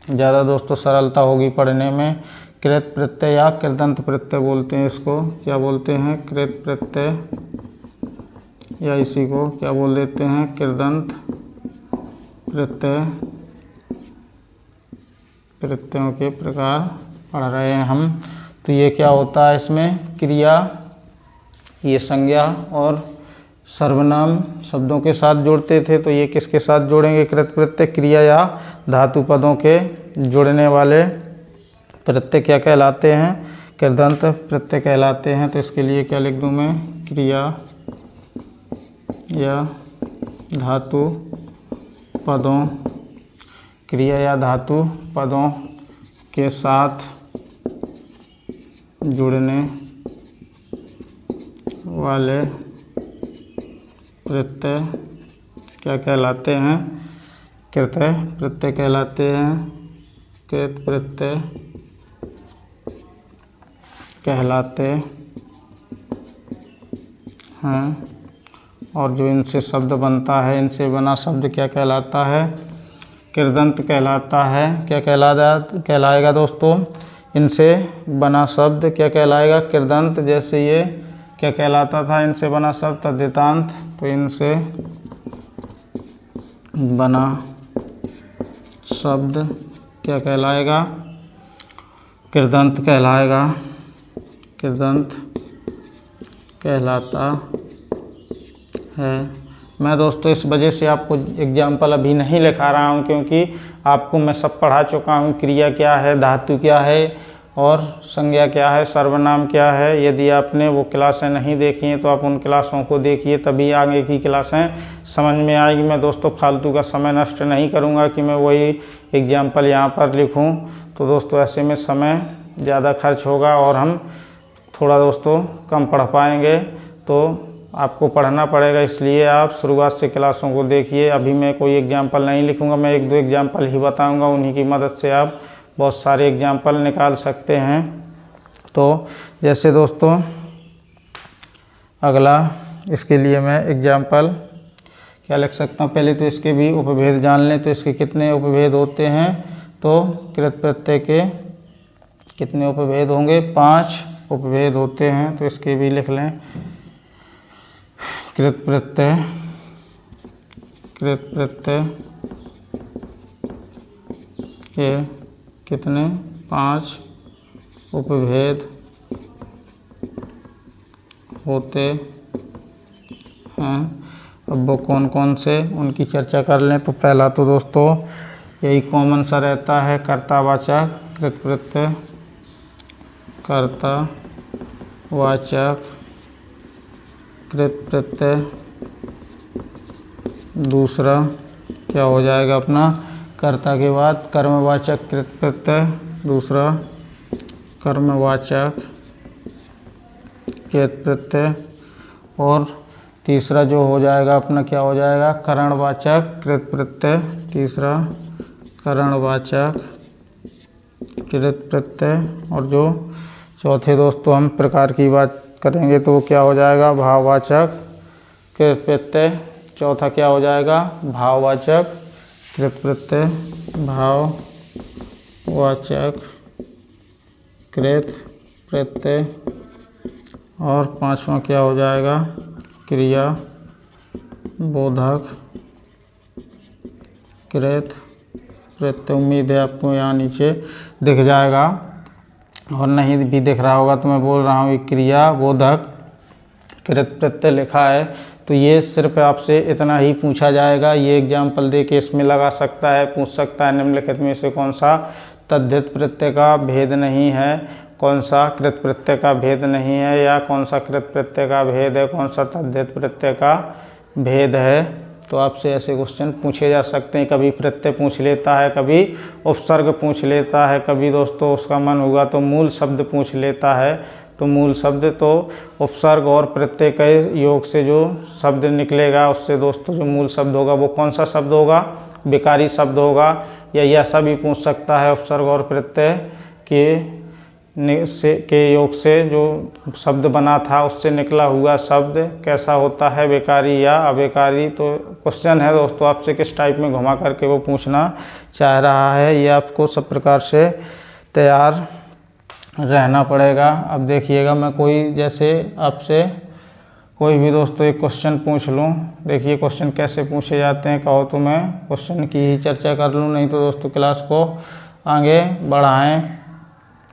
ज़्यादा दोस्तों सरलता होगी पढ़ने में। कृत प्रत्यय या कृदंत प्रत्यय बोलते हैं इसको, क्या बोलते हैं, कृत प्रत्यय, या इसी को क्या बोल देते हैं, कृदंत प्रत्यय। प्रत्ययों के प्रकार पढ़ रहे हैं हम। तो ये क्या होता है, इसमें क्रिया, ये संज्ञा और सर्वनाम शब्दों के साथ जोड़ते थे, तो ये किसके साथ जोड़ेंगे, कृत प्रत्यय, क्रिया या धातु पदों के जुड़ने वाले प्रत्यय क्या कहलाते हैं, कृदंत प्रत्यय कहलाते हैं। तो इसके लिए क्या लिख दूं मैं, क्रिया या धातु पदों, क्रिया या धातु पदों के साथ जुड़ने वाले प्रत्यय क्या कहलाते हैं, कृत प्रत्यय कहलाते हैं, कृत प्रत्यय कहलाते हैं। और जो इनसे शब्द बनता है, इनसे बना शब्द क्या कहलाता है, कृदंत कहलाता है। क्या कहलाएगा दोस्तों, इनसे बना शब्द क्या कहलाएगा, कृदंत। जैसे ये क्या कहलाता था, इनसे बना शब्द तद्धितांत, तो इनसे बना शब्द क्या कहलाएगा, कृदंत कहलाएगा, कृदंत कहलाता है। मैं दोस्तों इस वजह से आपको एग्जाम्पल अभी नहीं लिखा रहा हूँ, क्योंकि आपको मैं सब पढ़ा चुका हूँ, क्रिया क्या है, धातु क्या है और संज्ञा क्या है, सर्वनाम क्या है। यदि आपने वो क्लासें नहीं देखी हैं तो आप उन क्लासों को देखिए, तभी आगे की क्लासें समझ में आएगी। मैं दोस्तों फालतू का समय नष्ट नहीं करूँगा कि मैं वही एग्जाम्पल यहाँ पर लिखूँ, तो दोस्तों ऐसे में समय ज़्यादा खर्च होगा और हम थोड़ा दोस्तों कम पढ़ पाएंगे। तो आपको पढ़ना पड़ेगा, इसलिए आप शुरुआत से क्लासों को देखिए। अभी मैं कोई एग्जाम्पल नहीं लिखूँगा, मैं 1-2 एग्जाम्पल ही बताऊँगा, उन्हीं की मदद से आप बहुत सारे एग्जाम्पल निकाल सकते हैं। तो जैसे दोस्तों अगला, इसके लिए मैं एग्जाम्पल क्या लिख सकता हूँ, पहले तो इसके भी उपभेद जान लें। तो इसके कितने उपभेद होते हैं, तो कृत प्रत्यय के कितने उपभेद होंगे, 5 उपभेद होते हैं। तो इसके भी लिख लें, कृत प्रत्यय, कृत प्रत्यय के कितने, 5 उपभेद होते हैं। अब वो कौन कौन से, उनकी चर्चा कर लें। तो पहला तो दोस्तों यही कॉमन सा रहता है, कर्तावाचक कृत प्रत्यय, कर्तावाचक कृत प्रत्यय। दूसरा क्या हो जाएगा अपना, कर्ता के बाद कर्मवाचक कृत प्रत्यय, दूसरा कर्मवाचक कृत प्रत्यय। और तीसरा जो हो जाएगा अपना क्या हो जाएगा, करणवाचक कृत प्रत्यय। तीसरा करणवाचक कृत प्रत्यय। और जो चौथे दोस्तों हम प्रकार की बात करेंगे तो वो क्या हो जाएगा, भाववाचक कृत प्रत्यय। चौथा क्या हो जाएगा, भाववाचक कृत प्रत्यय, भाववाचक कृत प्रत्यय। और पांचवा क्या हो जाएगा, क्रिया बोधक कृत प्रत्यय। उम्मीद है आपको यहाँ नीचे दिख जाएगा, और नहीं भी दिख रहा होगा तो मैं बोल रहा हूँ क्रिया बोधक कृत प्रत्यय लिखा है। तो ये सिर्फ आपसे इतना ही पूछा जाएगा। ये एग्जाम्पल दे के इसमें लगा सकता है, पूछ सकता है निम्नलिखित में से कौन सा तद्धित प्रत्यय का भेद नहीं है, कौन सा कृत प्रत्यय का भेद नहीं है, या कौन सा कृत प्रत्यय का भेद है, कौन सा तद्धित प्रत्यय का भेद है। तो आपसे ऐसे क्वेश्चन पूछे जा सकते हैं। कभी प्रत्यय पूछ लेता है, कभी उपसर्ग पूछ लेता है, कभी दोस्तों उसका मन होगा तो मूल शब्द पूछ लेता है। तो मूल शब्द तो उपसर्ग और प्रत्यय के योग से जो शब्द निकलेगा उससे दोस्तों जो मूल शब्द होगा वो कौन सा शब्द होगा, विकारी शब्द होगा। या ऐसा भी पूछ सकता है उपसर्ग और प्रत्यय के योग से जो शब्द बना था उससे निकला हुआ शब्द कैसा होता है, विकारी या अविकारी। तो क्वेश्चन है दोस्तों आपसे किस टाइप में घुमा करके वो पूछना चाह रहा है, ये आपको सब प्रकार से तैयार रहना पड़ेगा। अब देखिएगा मैं कोई जैसे आपसे कोई भी दोस्तों एक क्वेश्चन पूछ लूँ, देखिए क्वेश्चन कैसे पूछे जाते हैं। कहो तो मैं क्वेश्चन की ही चर्चा कर लूँ, नहीं तो दोस्तों क्लास को आगे बढ़ाएं।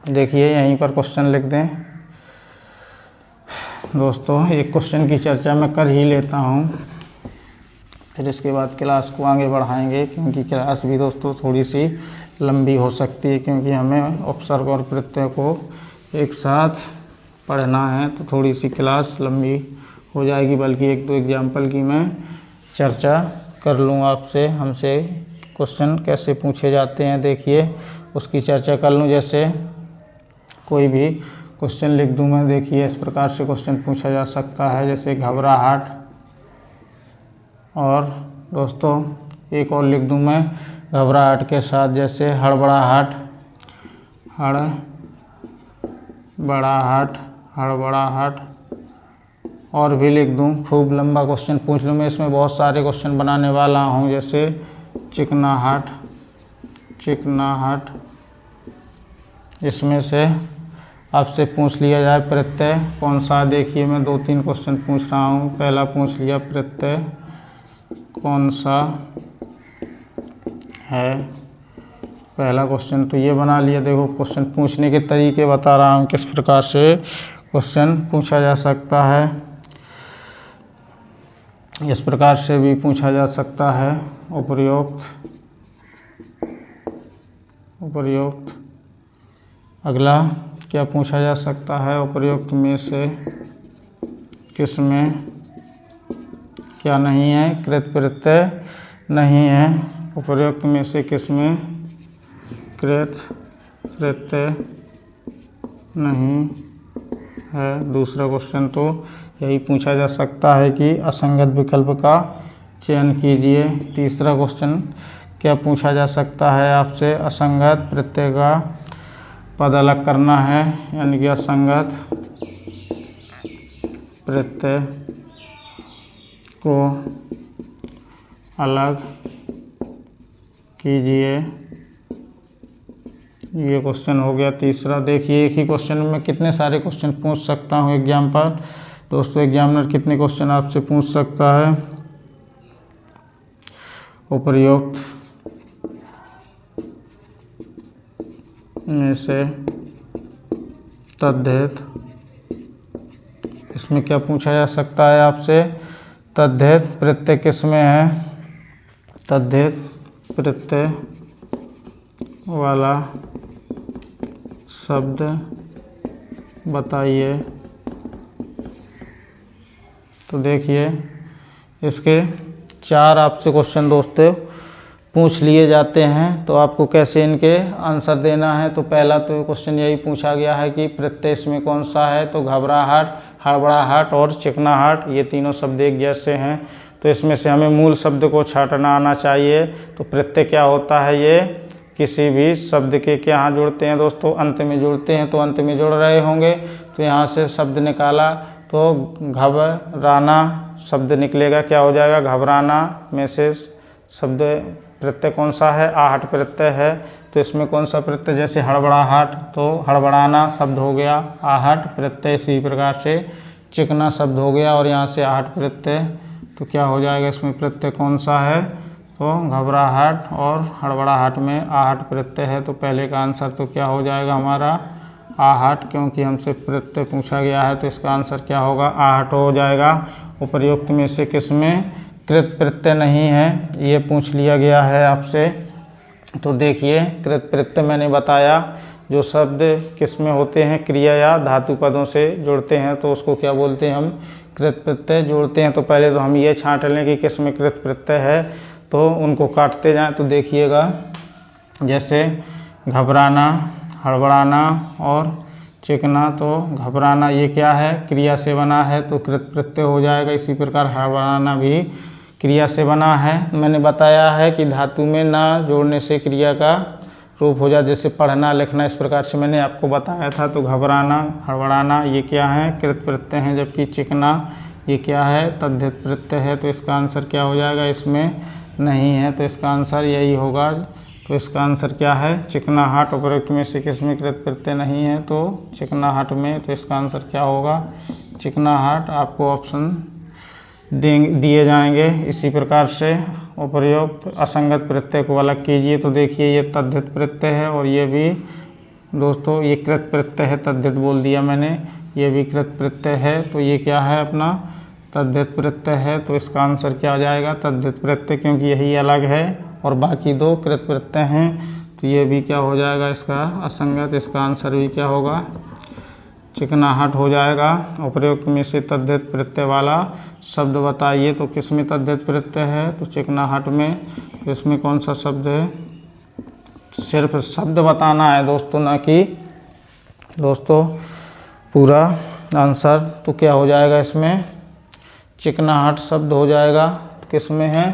देखिए यहीं पर क्वेश्चन लिख दें दोस्तों, एक क्वेश्चन की चर्चा मैं कर ही लेता हूँ, फिर इसके बाद क्लास को आगे बढ़ाएंगे, क्योंकि क्लास भी दोस्तों थोड़ी सी लंबी हो सकती है, क्योंकि हमें उपसर्ग और प्रत्यय को एक साथ पढ़ना है। तो थोड़ी सी क्लास लंबी हो जाएगी, बल्कि एक दो एग्जाम्पल की मैं चर्चा कर लूँ आपसे। हमसे क्वेश्चन कैसे पूछे जाते हैं देखिए उसकी चर्चा कर लूँ। जैसे कोई भी क्वेश्चन लिख दूँ मैं, देखिए इस प्रकार से क्वेश्चन पूछा जा सकता है, जैसे घबराहट। और दोस्तों एक और लिख दूँ मैं घबराहट के साथ, जैसे हड़बड़ाहट, हड़बड़ाहट, हड़बड़ाहट। और भी लिख दूँ, खूब लंबा क्वेश्चन पूछ लूँ मैं, इसमें बहुत सारे क्वेश्चन बनाने वाला हूँ, जैसे चिकनाहट, चिकनाहट। इसमें से आपसे पूछ लिया जाए प्रत्यय कौन सा, देखिए मैं दो तीन क्वेश्चन पूछ रहा हूँ। पहला पूछ लिया प्रत्यय कौन सा है, पहला क्वेश्चन तो ये बना लिया। देखो क्वेश्चन पूछने के तरीके बता रहा हूँ किस प्रकार से क्वेश्चन पूछा जा सकता है। इस प्रकार से भी पूछा जा सकता है, उपर्युक्त, उपर्युक्त। अगला क्या पूछा जा सकता है, उपर्युक्त में से किस में क्या नहीं है, कृत प्रत्यय नहीं है। उपर्युक्त में से किस में कृत प्रत्यय नहीं है। दूसरा क्वेश्चन तो यही पूछा जा सकता है कि असंगत विकल्प का चयन कीजिए। तीसरा क्वेश्चन क्या पूछा जा सकता है आपसे, असंगत प्रत्यय का पद अलग करना है, यानी कि असंगत प्रत्यय को अलग कीजिए। ये क्वेश्चन हो गया तीसरा। देखिए एक ही क्वेश्चन में कितने सारे क्वेश्चन पूछ सकता हूँ एग्जाम्पल। दोस्तों एग्जामिनर कितने क्वेश्चन आपसे पूछ सकता है, उपर्युक्त में से तद्धित, इसमें क्या पूछा जा सकता है आपसे, तद्धित प्रत्यय किस में है, तद्धित प्रत्यय वाला शब्द बताइए। तो देखिए इसके चार आपसे क्वेश्चन दोस्तों पूछ लिए जाते हैं, तो आपको कैसे इनके आंसर देना है। तो पहला तो क्वेश्चन यही पूछा गया है कि प्रत्यय इसमें कौन सा है, तो घबराहट, हड़बड़ाहट और चिकनाहट, ये तीनों शब्द एक जैसे हैं। तो इसमें से हमें मूल शब्द को छांटना आना चाहिए। तो प्रत्यय क्या होता है, ये किसी भी शब्द के यहाँ जुड़ते हैं दोस्तों, अंत में जुड़ते हैं। तो अंत में जुड़ रहे होंगे, तो यहाँ से शब्द निकाला तो घबराना शब्द निकलेगा। क्या हो जाएगा, घबराना में से शब्द प्रत्यय कौन सा है, आहट प्रत्यय है। तो इसमें कौन सा प्रत्यय, जैसे हड़बड़ाहट, तो हड़बड़ाना शब्द हो गया आहट प्रत्यय। इसी प्रकार से चिकना शब्द हो गया और यहाँ से आहट प्रत्यय। तो क्या हो जाएगा, इसमें प्रत्यय कौन सा है, तो घबराहट और हड़बड़ाहट में आहट प्रत्यय है। तो पहले का आंसर तो क्या हो जाएगा हमारा, आहट, क्योंकि हमसे प्रत्यय पूछा गया है तो इसका आंसर क्या होगा, आहट हो जाएगा। उपर्युक्त में से किसमें कृत प्रत्यय नहीं है, ये पूछ लिया गया है आपसे। तो देखिए कृत प्रत्यय मैंने बताया, जो शब्द किस में होते हैं, क्रिया या धातु पदों से जुड़ते हैं तो उसको क्या बोलते हैं, हम कृत प्रत्यय जोड़ते हैं। तो पहले तो हम ये छांट लें कि किस में कृत प्रत्यय है, तो उनको काटते जाएं। तो देखिएगा, जैसे घबराना, हड़बड़ाना और चिकना। तो घबराना ये क्या है, क्रिया से बना है तो कृत प्रत्यय हो जाएगा। इसी प्रकार हड़बड़ाना भी क्रिया से बना है। मैंने बताया है कि धातु में ना जोड़ने से क्रिया का रूप हो जाए, जैसे पढ़ना लिखना, इस प्रकार से मैंने आपको बताया था। तो घबराना, हड़बड़ाना ये क्या है, कृत प्रत्यय हैं, जबकि चिकना ये क्या है, तद्धित प्रत्यय है। तो इसका आंसर क्या हो जाएगा, इसमें नहीं है, तो इसका आंसर यही होगा। तो इसका आंसर क्या है, चिकनाहट। उपरोक्त में से किसमें कृत प्रत्यय नहीं है, तो चिकनाहट में। तो इसका आंसर क्या होगा, चिकनाहट। आपको ऑप्शन दिए जाएंगे। इसी प्रकार से उपर्युक्त असंगत प्रत्यय को अलग कीजिए। तो देखिए ये तद्धित प्रत्यय है और ये भी दोस्तों ये कृत प्रत्यय है, तद्धित बोल दिया मैंने, ये भी कृत प्रत्यय है। तो ये क्या है अपना, तद्धित प्रत्यय है। तो इसका आंसर क्या हो जाएगा, तद्धित प्रत्यय, क्योंकि यही अलग है और बाकी दो कृत प्रत्यय हैं। तो ये भी क्या हो जाएगा, इसका असंगत। इसका आंसर भी क्या होगा, चिकनाहट हो जाएगा। उपर्युक्त में से तद्धित प्रत्यय वाला शब्द बताइए। तो किस में तद्धित प्रत्यय है, तो चिकनाहट में। तो इसमें कौन सा शब्द है, सिर्फ शब्द बताना है दोस्तों, ना कि दोस्तों पूरा आंसर। तो क्या हो जाएगा, इसमें चिकनाहट शब्द हो जाएगा। किस में है,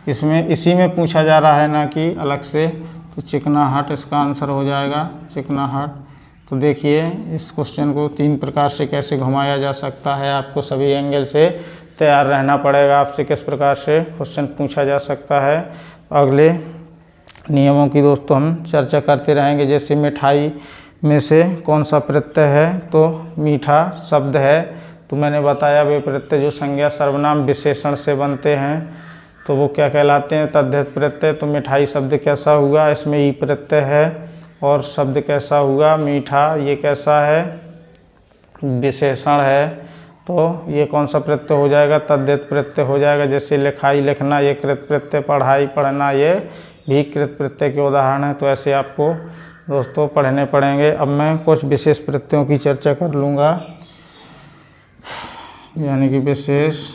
इसमें इसी में पूछा जा रहा है, ना कि अलग से। तो चिकनाहट इसका आंसर हो जाएगा, चिकनाहट। तो देखिए इस क्वेश्चन को 3 प्रकार से कैसे घुमाया जा सकता है, आपको सभी एंगल से तैयार रहना पड़ेगा। आपसे किस प्रकार से क्वेश्चन पूछा जा सकता है। अगले नियमों की दोस्तों हम चर्चा करते रहेंगे। जैसे मिठाई में से कौन सा प्रत्यय है, तो मीठा शब्द है। तो मैंने बताया वे प्रत्यय जो संज्ञा सर्वनाम विशेषण से बनते हैं तो वो क्या कहलाते हैं, तद्धित प्रत्यय। तो मिठाई शब्द कैसा हुआ, इसमें ई प्रत्यय है। और शब्द कैसा हुआ, मीठा, ये कैसा है, विशेषण है। तो ये कौन सा प्रत्यय हो जाएगा, तद्धित प्रत्यय हो जाएगा। जैसे लिखाई, लिखना, ये कृत प्रत्यय, पढ़ाई, पढ़ना, ये भी कृत प्रत्यय के उदाहरण है। तो ऐसे आपको दोस्तों पढ़ने पड़ेंगे। अब मैं कुछ विशेष प्रत्ययों की चर्चा कर लूँगा, यानी कि विशेष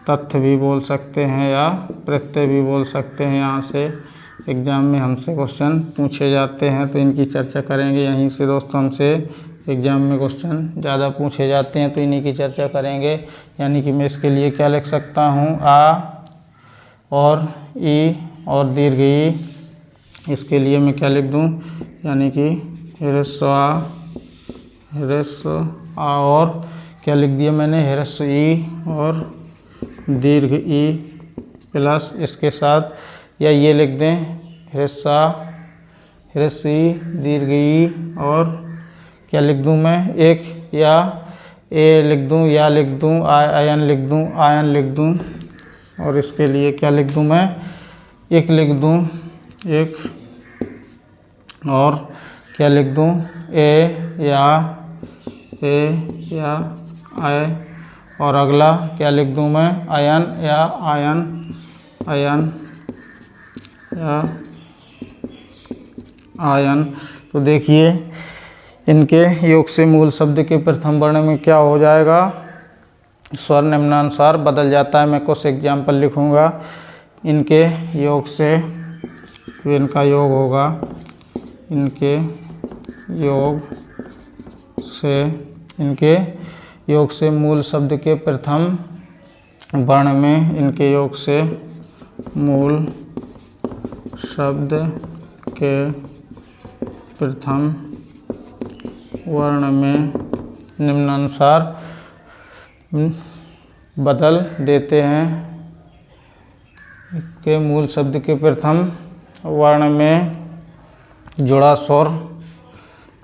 तथ्य भी बोल सकते हैं या प्रत्यय भी बोल सकते हैं। यहाँ से एग्ज़ाम में हमसे क्वेश्चन पूछे जाते हैं तो इनकी चर्चा करेंगे। यहीं से दोस्तों हमसे एग्ज़ाम में क्वेश्चन ज़्यादा पूछे जाते हैं तो इन्हीं की चर्चा करेंगे। यानी कि मैं इसके लिए क्या लिख सकता हूँ, आ और ई और दीर्घ ई। इसके लिए मैं क्या लिख दूँ, यानी कि ह्रस्व आ और क्या लिख दिया मैंने, ह्रस्व ई और दीर्घ ई प्लस इसके साथ, या ये लिख दें ह्रस्व ई दीर्घ ई और क्या लिख दूँ मैं, एक, या ए लिख दूँ, या लिख दूँ, आयन लिख दूँ, आयन लिख दूँ। और इसके लिए क्या लिख दूँ मैं, एक लिख दूँ, एक, और क्या लिख दूँ, ए या आय। और अगला क्या लिख दूँ मैं, आयन या आयन, आयन या आयन। तो देखिए इनके योग से मूल शब्द के प्रथम वर्ण में क्या हो जाएगा, स्वर निम्नानुसार बदल जाता है। मैं कुछ एग्जाम्पल लिखूँगा इनके योग से, तो इनका योग होगा, इनके योग से, इनके योग से मूल शब्द के प्रथम वर्ण में, इनके योग से मूल शब्द के प्रथम वर्ण में निम्नानुसार बदल देते हैं। के मूल शब्द के प्रथम वर्ण में जुड़ा स्वर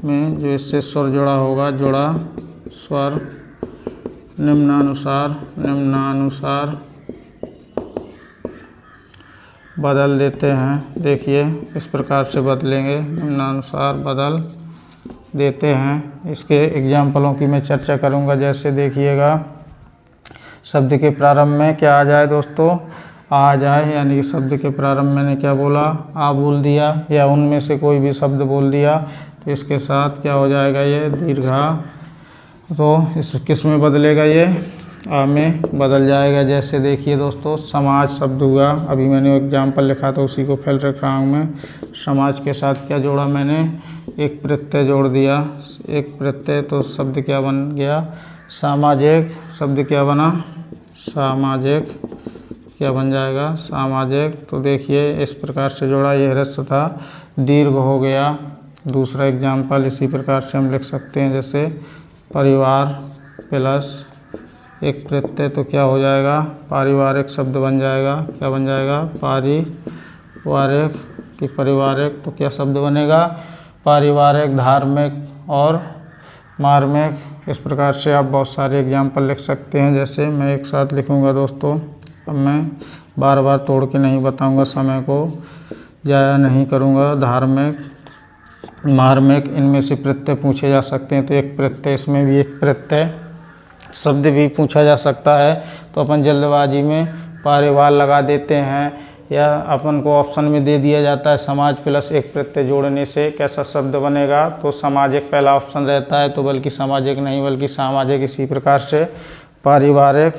में जो इससे स्वर जुड़ा होगा, जुड़ा स्वर निम्नानुसार बदल देते हैं। देखिए इस प्रकार से बदलेंगे, निम्नानुसार बदल देते हैं। इसके एग्जाम्पलों की मैं चर्चा करूंगा। जैसे देखिएगा, शब्द के प्रारंभ में क्या आ जाए दोस्तों, आ जाए, यानी कि शब्द के प्रारंभ मैंने क्या बोला, आ बोल दिया, या उनमें से कोई भी शब्द बोल दिया तो इसके साथ क्या हो जाएगा, ये दीर्घा। तो इस किस में बदलेगा, ये आ में बदल जाएगा। जैसे देखिए दोस्तों, समाज शब्द हुआ, अभी मैंने एग्जाम्पल लिखा था उसी को फैल रखा हूँ मैं। समाज के साथ क्या जोड़ा मैंने, एक प्रत्यय जोड़ दिया, एक प्रत्यय, तो शब्द क्या बन गया, सामाजिक। शब्द क्या बना, सामाजिक, क्या बन जाएगा, सामाजिक। तो देखिए इस प्रकार से जोड़ा, ये ह्रस्व था, दीर्घ हो गया। दूसरा एग्जाम्पल इसी प्रकार से हम लिख सकते हैं, जैसे परिवार प्लस एक प्रत्यय, तो क्या हो जाएगा, पारिवारिक शब्द बन जाएगा। क्या बन जाएगा, पारिवारिक कि पारिवारिक, तो क्या शब्द बनेगा, पारिवारिक। धार्मिक और मार्मिक, इस प्रकार से आप बहुत सारे एग्जाम्पल लिख सकते हैं। जैसे मैं एक साथ लिखूंगा दोस्तों, अब मैं बार बार तोड़ के नहीं बताऊंगा, समय को जाया नहीं करूंगा। धार्मिक, मार्मिक, इनमें से प्रत्यय पूछे जा सकते हैं, तो एक प्रत्यय, इसमें भी एक प्रत्यय शब्द भी पूछा जा सकता है। तो अपन जल्दबाजी में पारिवार लगा देते हैं, या अपन को ऑप्शन में दे दिया जाता है समाज प्लस एक प्रत्यय जोड़ने से कैसा शब्द बनेगा, तो सामाजिक पहला ऑप्शन रहता है, तो बल्कि सामाजिक नहीं बल्कि सामाजिक। इसी प्रकार से पारिवारिक,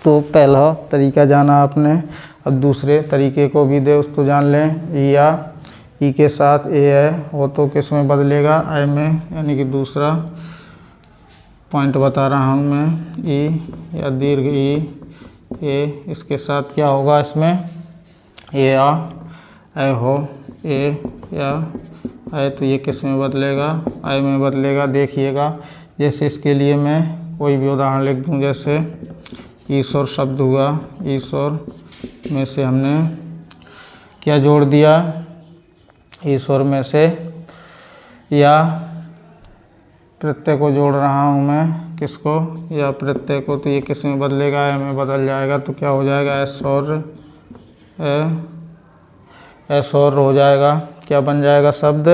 तो पहला तरीका जाना आपने। अब दूसरे तरीके को भी दोस्तों जान लें। या ई के साथ ए है, वो तो किस में बदलेगा, आई में, यानी कि दूसरा पॉइंट बता रहा हूँ मैं। ई या दीर्घ ई, ए, इसके साथ क्या होगा, इसमें ए आ, ऐ हो, ए या ऐ, तो ये किस में बदलेगा, आई में बदलेगा। देखिएगा, जैसे इसके लिए मैं कोई भी उदाहरण लिख दूँ, जैसे ईश्वर शब्द हुआ, ईश्वर में से हमने क्या जोड़ दिया, ईश्वर में से या प्रत्यय को जोड़ रहा हूँ मैं, किसको, या प्रत्यय को, तो ये किस में बदलेगा, ऐ में बदल जाएगा। तो क्या हो जाएगा, ऐश्वर्य, ऐश्वर्य हो जाएगा। क्या बन जाएगा शब्द,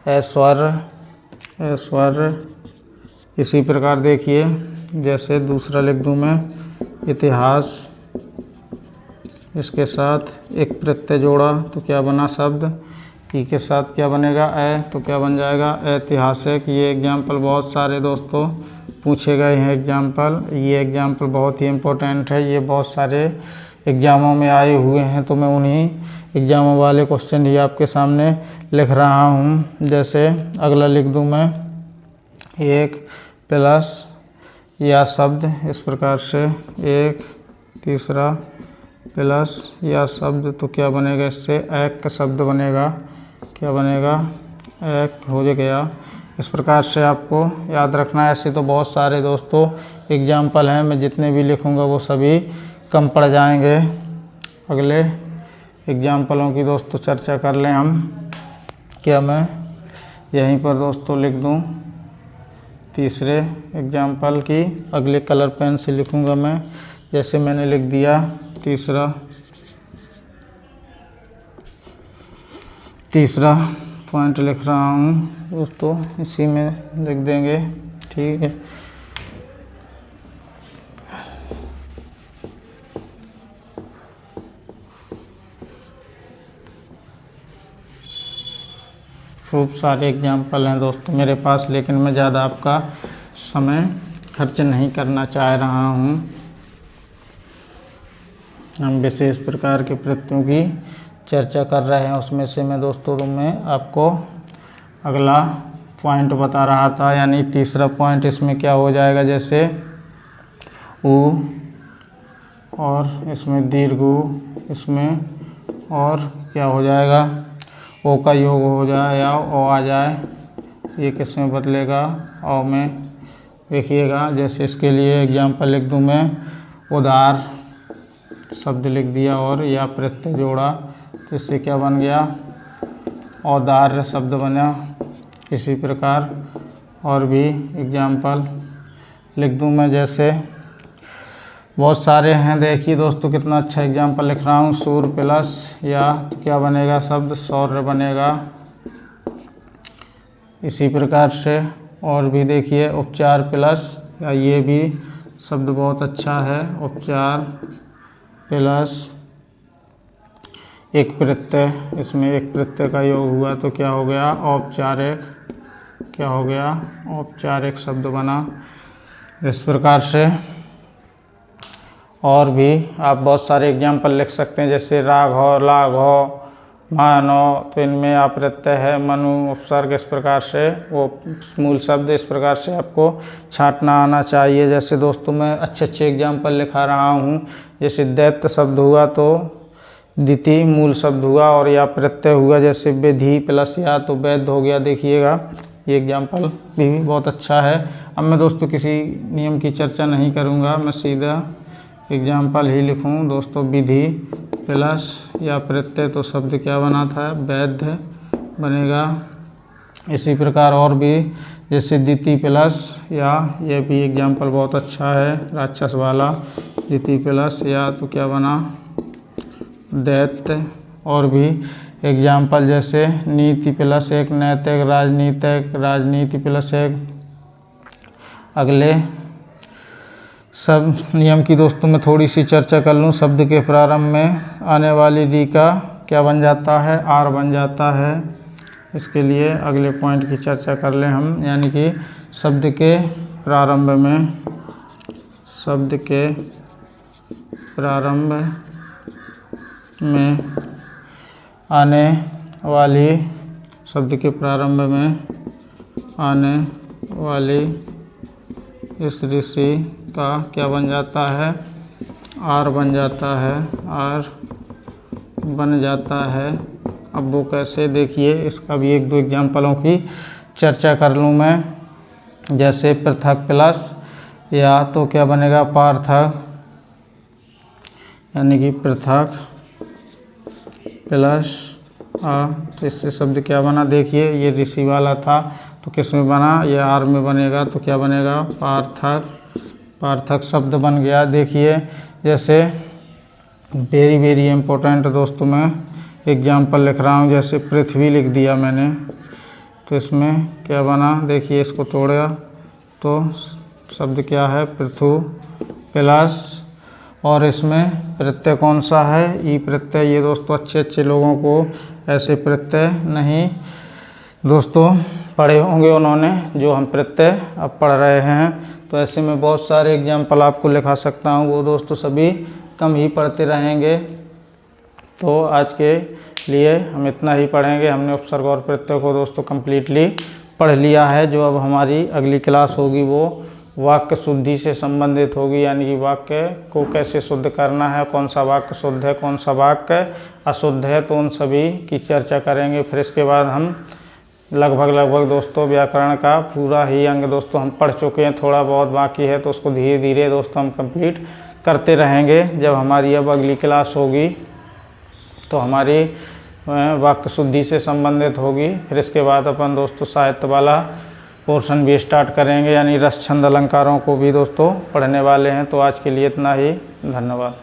ऐश्वर्य, ऐश्वर्य। इसी प्रकार देखिए, जैसे दूसरा लिख दूँ मैं, इतिहास, इसके साथ एक प्रत्यय जोड़ा तो क्या बना शब्द, ई के साथ क्या बनेगा, ऐ, तो क्या बन जाएगा, ऐतिहासिक। ये एग्जाम्पल बहुत सारे दोस्तों पूछे गए हैं एग्जाम्पल। ये एग्जाम्पल बहुत ही इम्पोर्टेंट है, ये बहुत सारे एग्जामों में आए हुए हैं, तो मैं उन्हीं एग्जामों वाले क्वेश्चन ही आपके सामने लिख रहा हूँ। जैसे अगला लिख दूँ मैं, एक प्लस या शब्द, इस प्रकार से एक, तीसरा प्लस या शब्द, तो क्या बनेगा, इससे एक का शब्द बनेगा। क्या बनेगा, एक हो गया। इस प्रकार से आपको याद रखना है। ऐसे तो बहुत सारे दोस्तों एग्जाम्पल हैं, मैं जितने भी लिखूंगा वो सभी कम पड़ जाएंगे। अगले एग्जाम्पलों की दोस्तों चर्चा कर लें हम। क्या मैं यहीं पर दोस्तों लिख दूं तीसरे एग्जाम्पल की, अगले कलर पेन से लिखूंगा मैं। जैसे मैंने लिख दिया तीसरा पॉइंट लिख रहा हूँ दोस्तों, इसी में लिख देंगे, ठीक है। खूब सारे एग्जाम्पल हैं दोस्तों मेरे पास, लेकिन मैं ज़्यादा आपका समय खर्च नहीं करना चाह रहा हूँ। हम विशेष प्रकार के प्रत्ययों की चर्चा कर रहे हैं, उसमें से मैं दोस्तों में आपको अगला पॉइंट बता रहा था, यानी तीसरा पॉइंट इसमें क्या हो जाएगा, जैसे उ और इसमें दीर्घ उ, इसमें और क्या हो जाएगा, ओ का योग हो जाए या ओ आ जाए, ये किस में बदलेगा, औ में। देखिएगा जैसे इसके लिए एग्जाम्पल लिख दूँ मैं, उदार शब्द लिख दिया और या प्रत्यय जोड़ा, तो इससे क्या बन गया, औदार्य शब्द बना। इसी प्रकार और भी एग्जाम्पल लिख दूँ मैं, जैसे बहुत सारे हैं। देखिए दोस्तों कितना अच्छा एग्जाम्पल लिख रहा हूँ। सूर्य प्लस या तो क्या बनेगा शब्द, शौर्य बनेगा। इसी प्रकार से और भी देखिए, उपचार प्लस या, ये भी शब्द बहुत अच्छा है, उपचार प्लस एक प्रत्यय, इसमें एक प्रत्यय का योग हुआ तो क्या हो गया, औपचारिक, क्या हो गया, औपचारिक शब्द बना। इस प्रकार से और भी आप बहुत सारे एग्जाम्पल लिख सकते हैं, जैसे राघव, लाघव, मानव, तो इनमें आप प्रत्यय है, मनु, उपसर्ग, इस प्रकार से वो मूल शब्द, इस प्रकार से आपको छांटना आना चाहिए। जैसे दोस्तों मैं अच्छे अच्छे एग्जाम्पल लिखा रहा हूँ, जैसे दैत्य शब्द हुआ तो द्वितीय मूल शब्द हुआ, और या प्रत्यय हुआ, जैसे विधि प्लस या तो वैध हो गया। देखिएगा ये एग्जाम्पल भी बहुत अच्छा है। अब मैं दोस्तों किसी नियम की चर्चा नहीं करूँगा, मैं सीधा एग्जाम्पल ही लिखूँ दोस्तों। विधि प्लस या प्रत्यय तो शब्द क्या बना था, वैध बनेगा। इसी प्रकार और भी, जैसे द्वितीय प्लस या, ये भी एग्जाम्पल बहुत अच्छा है, राक्षस वाला। द्वितीय प्लस या तो क्या बना, दैत्य। और भी एग्जाम्पल जैसे नीति प्लस एक नैतिक, राजनीतिक, राजनीति प्लस एक। अगले सब नियम की दोस्तों मैं थोड़ी सी चर्चा कर लूँ। शब्द के प्रारंभ में आने वाली री का क्या बन जाता है, आर बन जाता है। इसके लिए अगले पॉइंट की चर्चा कर लें हम, यानी कि शब्द के प्रारंभ में, शब्द के प्रारंभ में आने वाली, शब्द के प्रारंभ में आने वाली इस ऋषि का क्या बन जाता है, आर बन जाता है, आर बन जाता है। अब वो कैसे, देखिए इसका भी एक दो एग्जाम्पलों की चर्चा कर लूँ मैं। जैसे पृथक प्लस या तो क्या बनेगा, पार्थक, यानी कि पृथक प्लस आ, तो इससे शब्द क्या बना, देखिए ये ऋषि वाला था तो किस में बना, ये आर में बनेगा तो क्या बनेगा, पार्थक, पार्थक शब्द बन गया। देखिए जैसे वेरी वेरी इम्पोर्टेंट दोस्तों मैं एग्जाम्पल लिख रहा हूँ, जैसे पृथ्वी लिख दिया मैंने, तो इसमें क्या बना, देखिए इसको तोड़ा तो शब्द क्या है, पृथु प्लस, और इसमें प्रत्यय कौन सा है, ई प्रत्यय। ये दोस्तों अच्छे अच्छे लोगों को ऐसे प्रत्यय नहीं दोस्तों पढ़े होंगे उन्होंने, जो हम प्रत्यय अब पढ़ रहे हैं। तो ऐसे में बहुत सारे एग्जाम्पल आपको लिखा सकता हूँ, वो दोस्तों सभी कम ही पढ़ते रहेंगे। तो आज के लिए हम इतना ही पढ़ेंगे। हमने उपसर्ग और प्रत्यय को दोस्तों कम्प्लीटली पढ़ लिया है। जो अब हमारी अगली क्लास होगी वो वाक्य शुद्धि से संबंधित होगी, यानी कि वाक्य को कैसे शुद्ध करना है, कौन सा वाक्य शुद्ध है, कौन सा वाक्य अशुद्ध है, तो उन सभी की चर्चा करेंगे। फिर इसके बाद हम लगभग दोस्तों व्याकरण का पूरा ही अंग दोस्तों हम पढ़ चुके हैं, थोड़ा बहुत बाकी है तो उसको धीरे धीरे दोस्तों हम कंप्लीट करते रहेंगे। जब हमारी अब अगली क्लास होगी तो हमारी वाक्य शुद्धि से संबंधित होगी। फिर इसके बाद अपन दोस्तों साहित्य वाला पोर्शन भी स्टार्ट करेंगे, यानी रस छंद अलंकारों को भी दोस्तों पढ़ने वाले हैं। तो आज के लिए इतना ही, धन्यवाद।